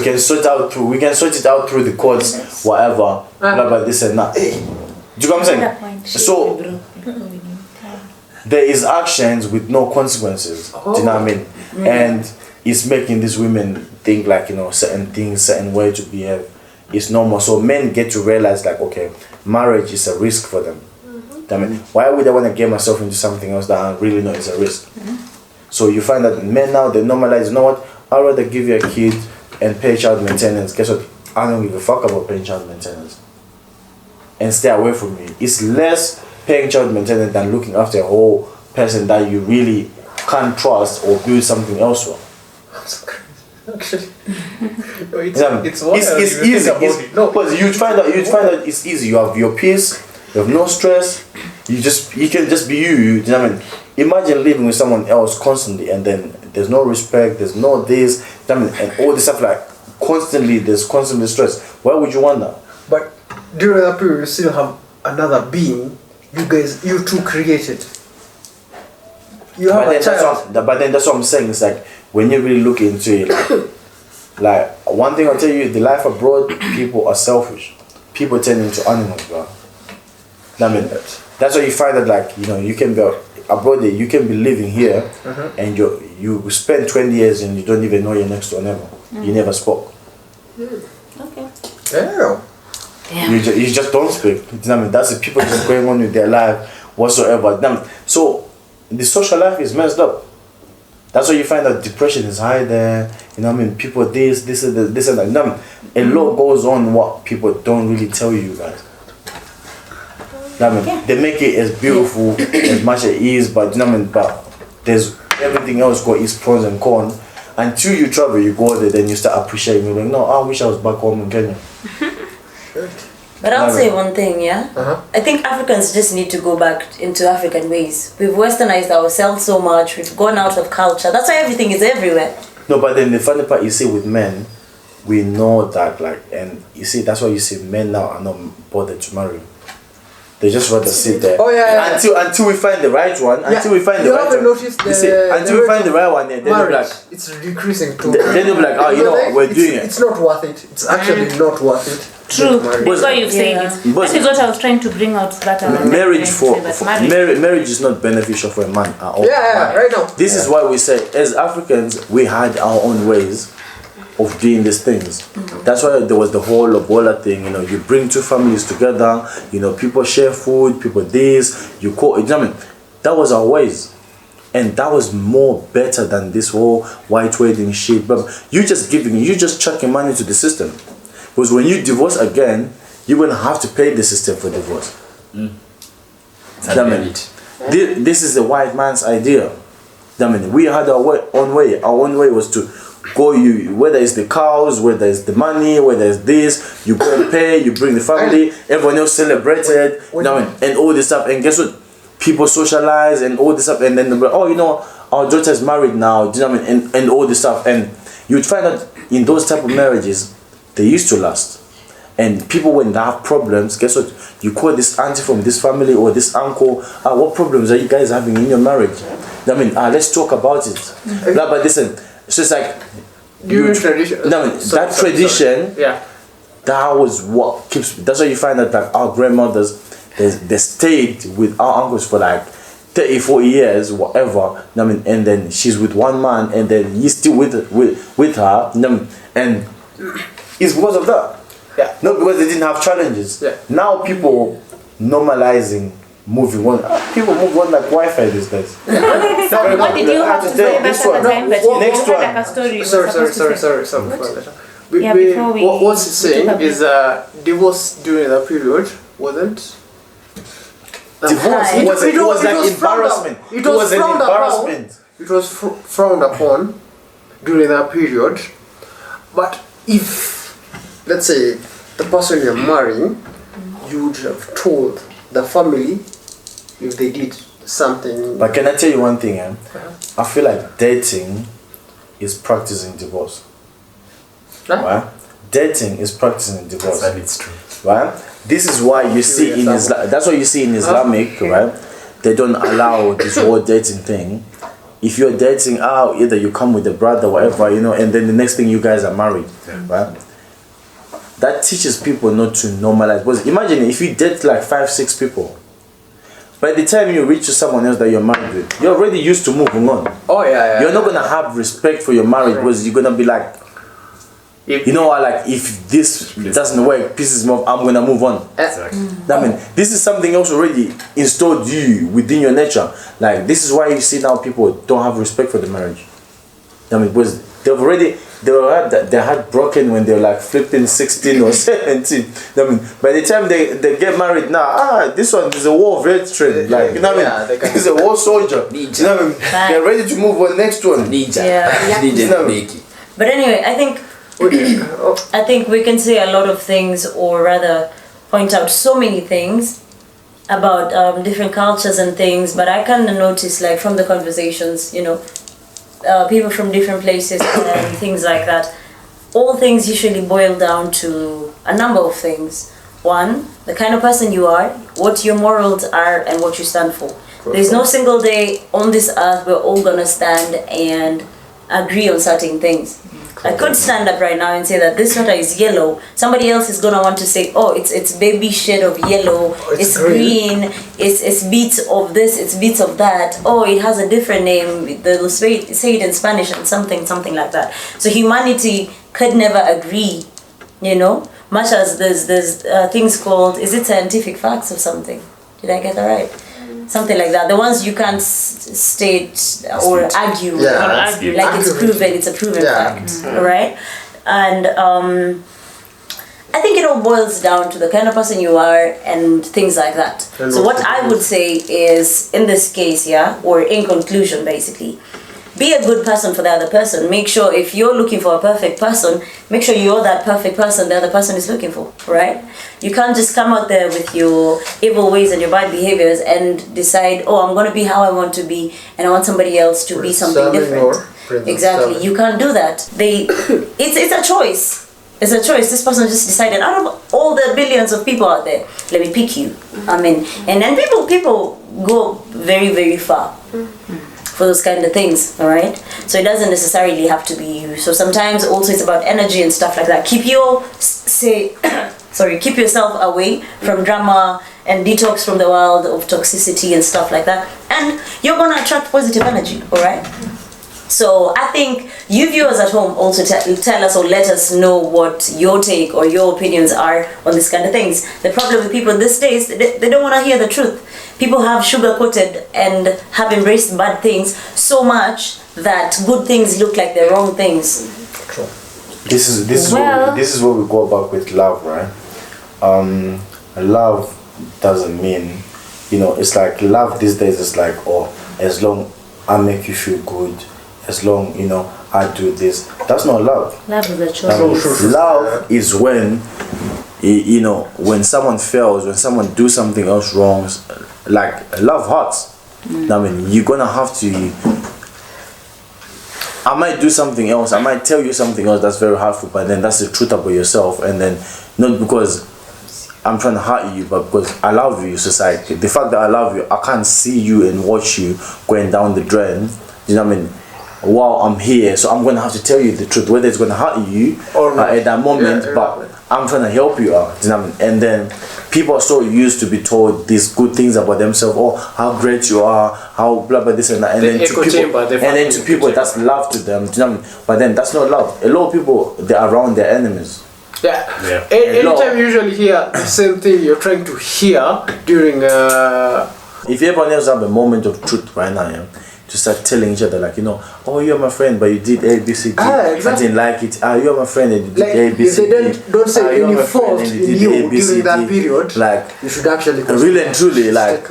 can sort it out through the courts, whatever, blah blah this and that. Do you know what I'm saying? So there is actions with no consequences. Do you know what I mean? And it's making these women think like, certain things, certain way to behave is normal. So men get to realize like, okay, marriage is a risk for them. I mean, why would I want to get myself into something else that I really know is a risk? So you find that men now, they normalize, you know what, I'd rather give you a kid and pay child maintenance. Guess what? I don't give a fuck about paying child maintenance. And stay away from me. It's less paying child maintenance than looking after a whole person that you really can't trust or build something else for. Actually, it's easy. Because you'd find out it's easy. You have your peace. You have no stress. You can just be you. You know what I mean? Imagine living with someone else constantly, and then there's no respect. There's no this. You know what I mean? And all this stuff like constantly. There's constantly stress. Why would you want that? But during that period, you still have another being you two created. you have a child. But then that's what I'm saying. It's like when you really look into it, like one thing I'll tell you, the life abroad, people are selfish. People turn into animals, bro. I mean, that's why you find that, like, you know, you can be abroad, you can be living here, and you spend 20 years and you don't even know your next door neighbor. You never spoke. Okay. Yeah. You just don't speak. I mean, that's the people just going on with their life whatsoever. So the social life is messed up. That's why you find that depression is high there. You know what I mean? People this and that. A lot goes on what people don't really tell you guys. I mean, they make it as beautiful as much as it is, but you know what I mean? But there's everything else got its pros and cons. Until you travel, you go there, then you start appreciating. You're like, no, I wish I was back home in Kenya. But I'll say one thing, yeah? I think Africans just need to go back into African ways. We've westernized ourselves so much, we've gone out of culture. That's why everything is everywhere. No, but then the funny part, you see, with men, we know that, like, and you see, that's why you see men now are not bothered to marry. They just rather sit there. Oh yeah. Until we find the right one. Until we find the right one. You haven't noticed until we find the right one, then they'll be like, it's decreasing too. Then they'll be like, oh, you know what, we're doing it. It's not worth it. It's actually not worth it. True. That's why you've said it. That is what I was trying to bring out. Marriage marriage is not beneficial for a man at all. Yeah, right now. This is why we say, as Africans, we had our own ways of doing these things. That's why there was the whole Lobola thing. You know, you bring two families together. You know, people share food. People this. You call. You know what I mean? That was our ways. And that was more better than this whole white wedding shit. But you just chucking money to the system. Because when you divorce again, you're going to have to pay the system for divorce. This is the white man's idea. We had our own way. Our own way was to go, whether it's the cows, whether it's the money, whether it's this, you go and pay, you bring the family, everyone else celebrated, and all this stuff. And guess what? People socialize and all this stuff. And then they're like, oh, you know, our daughter's married now, do you know what I mean? And all this stuff. And you'd find out in those type of marriages, they used to last. And people, when they have problems, guess what? You call this auntie from this family or this uncle, what problems are you guys having in your marriage? Let's talk about it. But listen, so it's like, that tradition, that was what keeps, that's why you find that, like, our grandmothers, they stayed with our uncles for like 30, 40 years, whatever, and then she's with one man, and then he's still with her, and it's because of that. Not because they didn't have challenges. Now people normalizing moving on. People move on like Wi-Fi these days. What did you have to say about the time that you next had one. like a story? Sorry. What he's saying is divorce during that period wasn't. Divorce. It was like embarrassment. It was an embarrassment. It was frowned upon during that period. But if, let's say, the person you're marrying, you would have told the family if they did something. But can I tell you one thing? I feel like dating is practicing divorce. Right? Dating is practicing divorce. It's true. Right? This is why you see in Islam. That's what you see in Islamic, right? They don't allow this whole dating thing. If you're dating out, either you come with a brother, whatever, you know, and then the next thing you guys are married, right? That teaches people not to normalize. Because imagine if you date like 5, 6 people, by the time you reach to someone else that you're married with, you're already used to moving on. You're not gonna have respect for your marriage because you're gonna be like, you know what, like, if this doesn't work, pisses me off, I'm gonna move on. Exactly. This is something else already installed you within your nature. Like, this is why you see now people don't have respect for the marriage. Because they had broken when they were like flipping 16 or 17. By the time they get married now, this one is a war veteran. Like, you know what I mean? He's a war soldier. You know what I mean? They're ready to move on next one. But anyway, I think we can say a lot of things, or rather point out so many things about different cultures and things, but I kind of notice, like, from the conversations, you know, people from different places and things like that, all things usually boil down to a number of things. One, the kind of person you are, what your morals are, and what you stand for. There's no single day on this earth we're all gonna stand and agree on certain things. I could stand up right now and say that this sweater is yellow. Somebody else is gonna want to say, oh, it's baby shade of yellow, it's green, it's bits of this, it's bits of that. Oh, it has a different name. They'll say it in Spanish and something like that. So humanity could never agree, you know. Much as there's things called, is it scientific facts or something? Did I get that right? Something like that. The ones you can't state or argue, like it's proven, it's a proven fact, right? And I think it all boils down to the kind of person you are and things like that. So what I would say is, in this case, or in conclusion, basically, be a good person for the other person. Make sure if you're looking for a perfect person, make sure you're that perfect person the other person is looking for, right? You can't just come out there with your evil ways and your bad behaviors and decide, oh, I'm going to be how I want to be and I want somebody else to be something different. Exactly. You can't do that. It's a choice. It's a choice. This person just decided, out of all the billions of people out there, let me pick you. I mean, and then people go very, very far for those kind of things, all right? So it doesn't necessarily have to be you. So sometimes also it's about energy and stuff like that. Keep keep yourself away from drama and detox from the world of toxicity and stuff like that. And you're gonna attract positive energy, all right? So I think you viewers at home also tell us or let us know what your take or your opinions are on this kind of things. The problem with people these days, they don't want to hear the truth. People have sugar-coated and have embraced bad things so much that good things look like the wrong things. True. This is what we go back with love, right? Love doesn't mean, it's like love these days is like, oh, as long I make you feel good, as long I do this. That's not love. Love is a choice. Love is when when someone fails, when someone do something else wrong, like love hurts. I mean, you're gonna have to. I might do something else. I might tell you something else that's very hurtful, but then that's the truth about yourself, and then not because I'm trying to hurt you, but because I love you. So it's like the fact that I love you, I can't see you and watch you going down the drain. You know what I mean? While I'm here, so I'm gonna have to tell you the truth, whether it's gonna hurt you or at that moment, but I'm trying to help you out. You know what I mean? And then people are so used to be told these good things about themselves. Oh, how great you are, how blah blah this and that, and then to people, that's love to them. You know what I mean? But then that's not love. A lot of people, they're around their enemies. Yeah. Anytime you usually hear the same thing you're trying to hear during. If everyone else have a moment of truth right now, to start telling each other like, oh, you're my friend, but you did A, B, C, D. Exactly. I didn't like it. You're my friend and you did like, A, B, C, D. If they don't say any fault in you during that period, like, you should actually really and truly, like,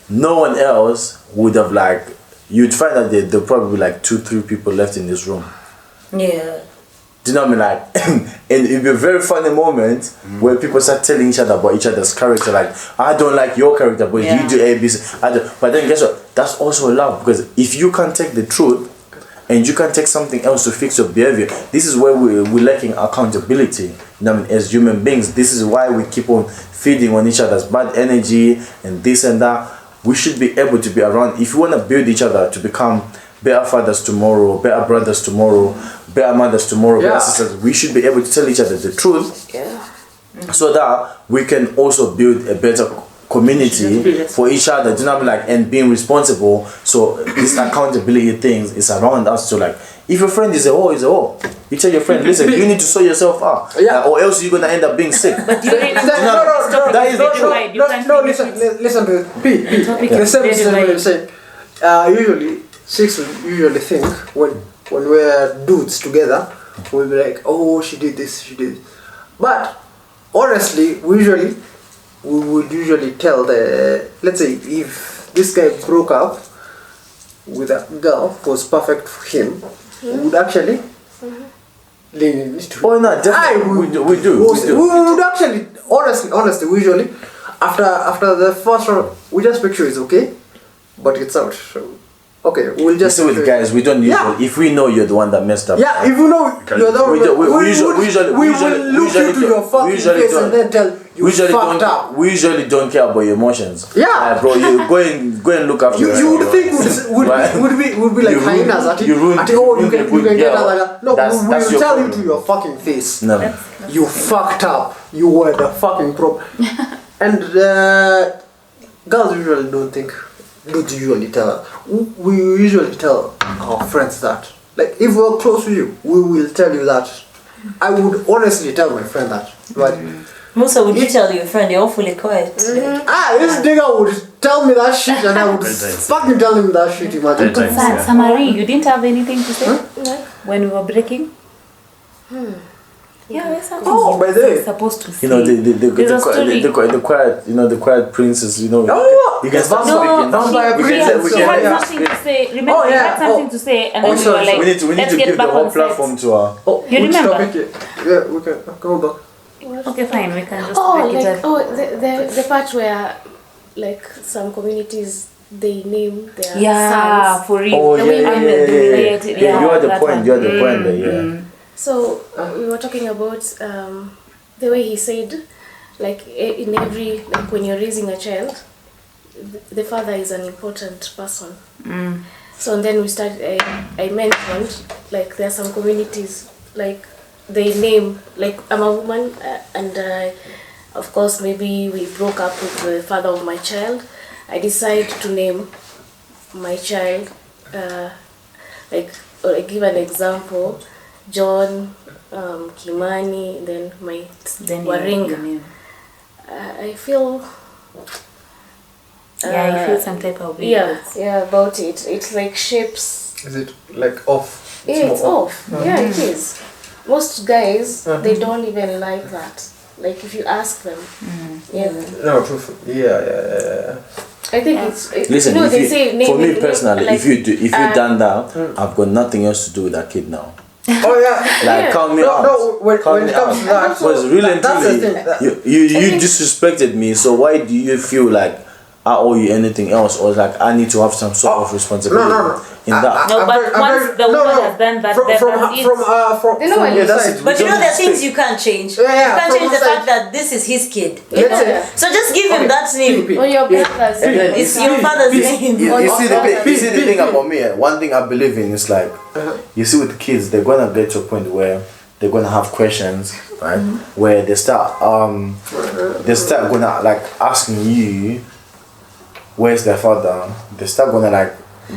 no one else would have, like, you'd find that there probably be like 2-3 people left in this room. Yeah. Do you know what I mean? Like, and it'd be a very funny moment where people start telling each other about each other's character. Like, I don't like your character, but you do A, B, C. But then guess what? That's also love, because if you can't take the truth and you can't take something else to fix your behavior, this is where we're lacking accountability. You know what I mean? As human beings, this is why we keep on feeding on each other's bad energy and this and that. We should be able to be around. If you want to build each other to become better fathers tomorrow, better brothers tomorrow, better mothers tomorrow, better sisters, we should be able to tell each other the truth, so that we can also build a better community for each other. Do you know what I mean? Like, and being responsible. So this accountability things is around us. So like, if your friend is a whore, is a whore. You tell your friend, listen, you need to sort yourself out, or else you're gonna end up being sick. But you listen to P. The same thing you're saying. Usually, chicks will usually think when we're dudes together, we'll be like, oh, she did this, she did. But honestly, we would usually tell let's say if this guy broke up with a girl who was perfect for him, we would actually lean into it. Oh no, definitely we do. We would actually, honestly, we usually after the first round, we just make sure it's okay, but it's out. So Okay, we'll just. So with guys, we don't usually. If we know you're the one that messed up. Yeah, if you know you're the one. We will look you to your fucking face and then tell you fucked up. We usually don't care about your emotions. Yeah, bro, you go and look after yourself. You would think would be like hyenas at it. You can get out like that. No, we will tell you to your fucking face. No. You fucked up. You were the fucking problem. And girls usually don't usually tell us. We usually tell our friends that. Like, if we're close to you, we will tell you that. I would honestly tell my friend that. Right? Musa, would you tell your friend? You're awfully quiet. This nigga would tell me that shit and I would fucking tell him that shit. Imagine. Samari, you didn't have anything to say when we were breaking? Yeah, there's something by the way, supposed to say. You know the quiet, the quiet princess. You can start speaking. We had something to say. Remember, we had something to say, and then we were like, we need to give the whole platform to her. You remember? Yeah, we can go back. Okay, fine. We can just break it up. The part where, like, some communities they name their sons. For real. Oh yeah. You are the point. You are the point there. Yeah. So we were talking about the way he said, like in every, like when you're raising a child, the father is an important person. So and then we started. I mentioned like there are some communities like they name, like I'm a woman and of course maybe we broke up with the father of my child. I decide to name my child like, or I give an example. John, Kimani, then my Waringa. I feel. You feel some type of way. Yeah, about it. It's like shapes. Is it like off? It's off. Yeah, it is. Most guys they don't even like that. Like if you ask them. No, truthful. Yeah. I think it's. Listen, they say for me personally, like, if you done that, I've got nothing else to do with that kid now. Oh yeah. Like count me out. No, when it comes to that, because really and truly, you disrespected me. So why do you feel like I owe you anything else, or like I need to have some sort of responsibility in that? No, but once the woman has done that, that's it. But there are things you can't change. You can't change the fact that this is his kid. So just give him that name. Or your brother's name. It's your father's name. You see the thing about me. One thing I believe in is like, you see with kids, they're gonna get to a point where they're gonna have questions, right? Where they start gonna like asking you, where's their father? They start gonna like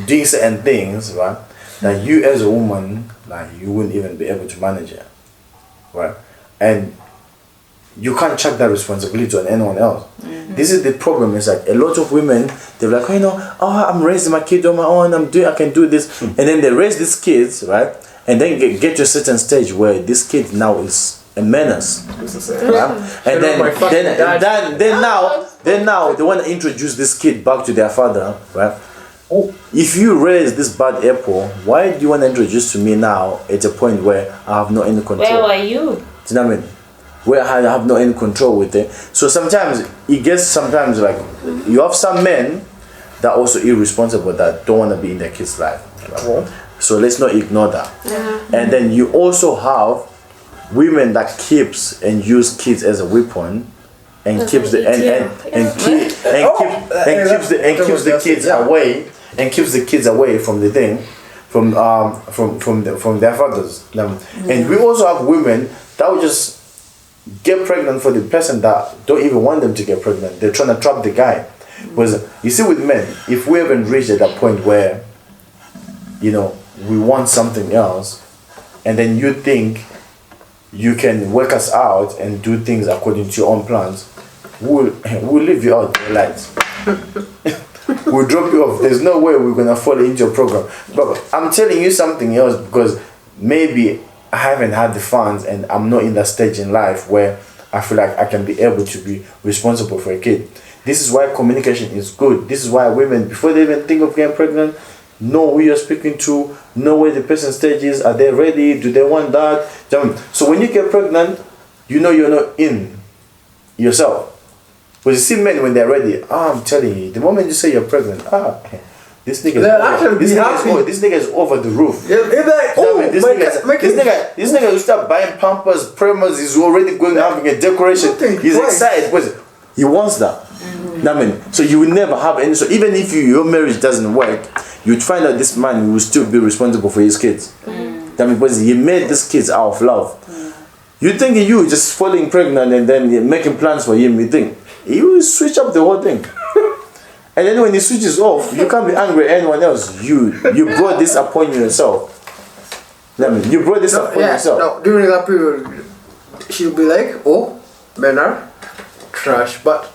doing certain things, right? That you as a woman, like you wouldn't even be able to manage it, right? And you can't chuck that responsibility on anyone else. This is the problem. It's like a lot of women, they're like, I'm raising my kid on my own. I can do this, and then they raise these kids, right? And then get to a certain stage where this kid now is a menace, right? And then now they want to introduce this kid back to their father, right? If you raise this bad apple, why do you want to introduce to me now at a point where I have no any control? Where were you? Do you know what I mean? Where I have no any control with it. So sometimes it gets like you have some men that are also irresponsible that don't want to be in their kids' life. Right? So let's not ignore that. And then you also have women that keeps and use kids as a weapon and keeps the kids away from the thing, from their fathers. And we also have women that will just get pregnant for the person that don't even want them to get pregnant. They're trying to trap the guy. Because you see with men, if we haven't reached at that point where we want something else, and then you think you can work us out and do things according to your own plans, we'll leave you out the lights. We'll drop you off. There's no way we're gonna follow into your program. But I'm telling you something else, because maybe I haven't had the funds and I'm not in that stage in life where I feel like I can be able to be responsible for a kid. This is why communication is good. This is why women, before they even think of getting pregnant, know who you're speaking to, know where the person's stage is, are they ready, do they want that? So when you get pregnant, you know you're not in yourself. But you see men when they're ready, I'm telling you, the moment you say you're pregnant, This nigga They'll actually be happy. this nigga is over the roof. Yeah, it's like, You know what I oh, mean? This nigga will start buying Pampers, Primas. He's already going having a decoration. Nothing He's twice. excited because he wants that. You know what I mean? So you will never have any. So even if your marriage doesn't work, you'd find out this man will still be responsible for his kids. That mean, because he made these kids out of love. You think you just falling pregnant and then you're making plans for him. You think he will switch up the whole thing. And then when he switches off, you can't be angry at anyone else. You brought this upon yourself. I mean, you brought this upon yourself. No, during that period, she'll be like, oh, men are trash. But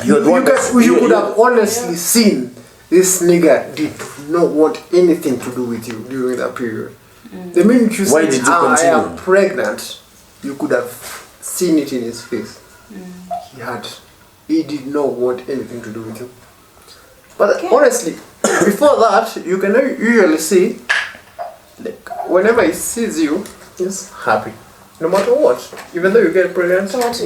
you could have honestly seen this nigga did not want anything to do with you during that period. The minute you Why said, did you I continue? am pregnant, you could have seen it in his face. He did not want anything to do with you. But honestly, before that, you can usually see, like, whenever he sees you, he's happy. No matter what. Even though you get pregnant. So what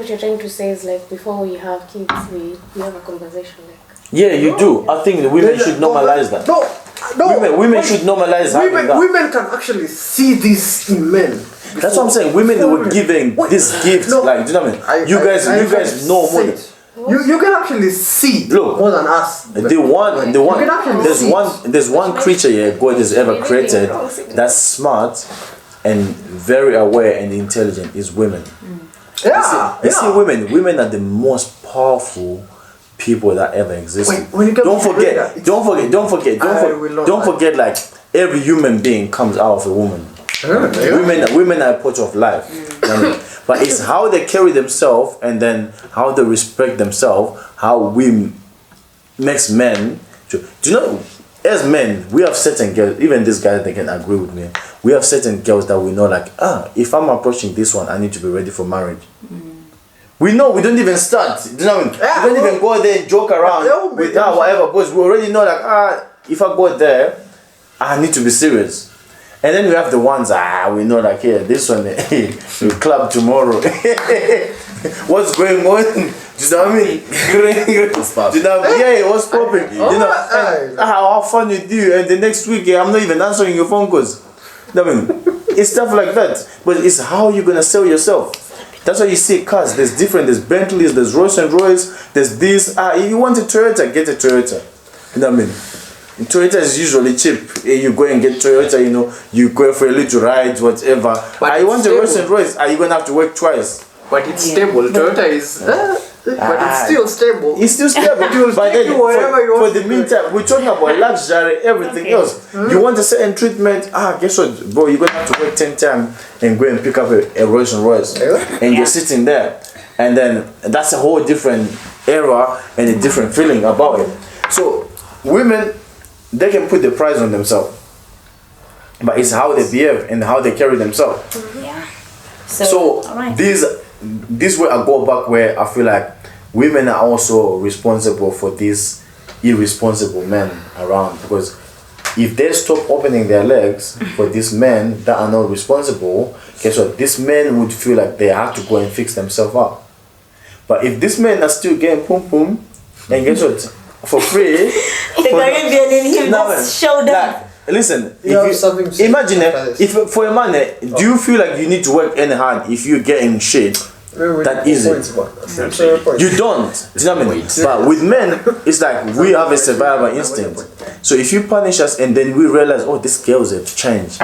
you're trying to say is like before we have kids, we have a conversation like. Yeah, you do. I think the women should normalize that. No. Women should normalize having that. Women can actually see this in men. That's what I'm saying. Women were giving this gift, like, do you know what I mean? You guys know more. You can actually see more than us. There's one creature here God has ever created that's smart and very aware and intelligent is women. You see, women are the most powerful people that ever existed. Don't forget, like, every human being comes out of a woman. Women are a part of life. You know what I mean? But it's how they carry themselves and then how they respect themselves, how we makes men to, do you know, as men, we have certain girls, even these guys, they can agree with me. We have certain girls that we know, like, if I'm approaching this one, I need to be ready for marriage. We know, we don't even start. Do you know what I mean? We don't even go there and joke around with whatever, because we already know, like, if I go there, I need to be serious. And then we have the ones, we know, like, here, this one, we club tomorrow. What's going on? Do you know what I mean? What's popping? You know, how fun you do, and the next week, I'm not even answering your phone calls. You know what I mean? It's stuff like that. But it's how you're gonna sell yourself. That's why you see cars. There's Bentleys, there's Rolls and Royce, there's this. If you want a Toyota, get a Toyota. You know what I mean? Toyota is usually cheap. You go and get Toyota, you know, you go for a little ride, whatever. But you want a Rolls and Royce, are you gonna have to work twice? But it's stable. Toyota is, but it's still stable. It's still stable. But then, for the meantime, we're talking about luxury, everything else. You want a certain treatment? Guess what, bro? You're gonna have to work 10 times and go and pick up a Rolls and Royce, and you're sitting there, and then that's a whole different era and a different feeling about it. So, women, they can put the price on themselves, but it's how they behave and how they carry themselves. So this way I go back where I feel like women are also responsible for these irresponsible men around, because if they stop opening their legs for these men that are not responsible, guess what? These men would feel like they have to go and fix themselves up. But if these men are still getting pum pum, and guess what? For free, the Caribbean in him just showed up. Listen, imagine if for a man, do you feel like you need to work any hard if you're getting shit that easy? You don't. Do you know what I mean? But with men, it's like we have a survival instinct. So if you punish us and then we realize, oh, these girls have changed.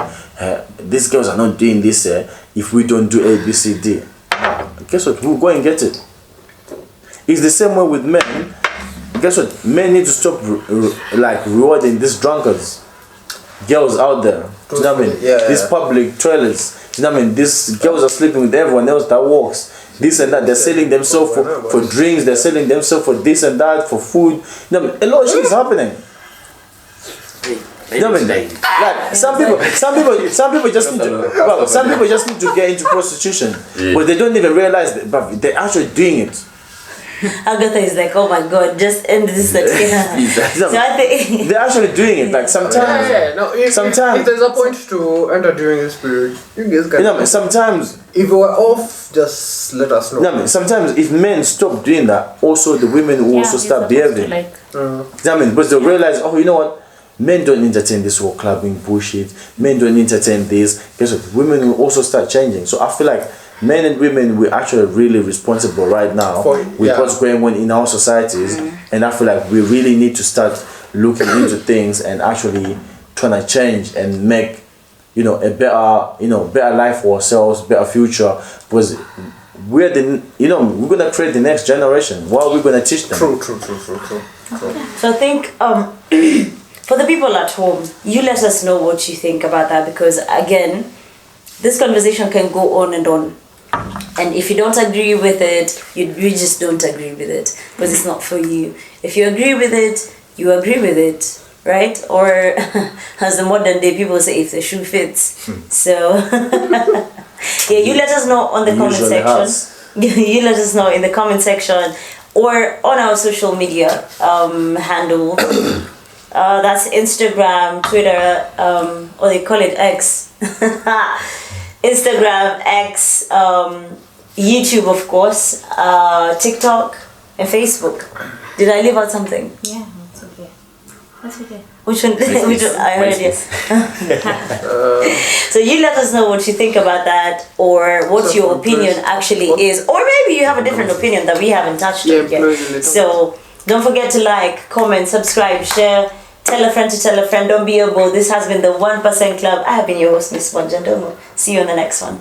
These girls are not doing this. If we don't do A, B, C, D, guess what? We'll go and get it. It's the same way with men. Guess what? Men need to stop rewarding these drunkards. Girls out there, do you know what I mean? These public toilets, do you know what I mean? These girls are sleeping with everyone else that walks, this and that. They're selling themselves for drinks, they're selling themselves for this and that, for food. You know what I mean? A lot of shit is happening. You know what I mean? Like some people just need to, some people just need to get into prostitution, but they don't even realize that, but they're actually doing it. Agatha is like, oh my god, just end this. So I think they're actually doing it. Like sometimes, No, if there's a point to enter during this period, you guys can. Sometimes if you are off, just let us know. Sometimes if men stop doing that, also the women will also start behaving. Because they'll realize, oh, you know what? Men don't entertain this whole clubbing bullshit. Men don't entertain this. Guess what? Women will also start changing. So I feel like men and women, we're actually really responsible right now with what's going on in our societies. And I feel like we really need to start looking into things and actually trying to change and make, a better life for ourselves, better future. Because we're we're gonna create the next generation. What are we gonna teach them? True. So I think for the people at home, you let us know what you think about that, because again, this conversation can go on and on. And if you don't agree with it, you just don't agree with it, because it's not for you. If you agree with it, you agree with it, right? Or as the modern day people say, if the shoe fits. So yeah, you let us know on the comment section. You let us know in the comment section or on our social media handle. That's Instagram, Twitter, or they call it X. Instagram, X, YouTube, of course, TikTok, and Facebook. Did I leave out something? Yeah, that's okay. That's okay. Which one? I heard yes. So you let us know what you think about that, or what your opinion actually is, or maybe you have a different opinion that we haven't touched on yet. So don't forget to like, comment, subscribe, share. Tell a friend to tell a friend. Don't be a bull. This has been the 1% Club. I have been your host, Miss Bonjandomo. See you on the next one.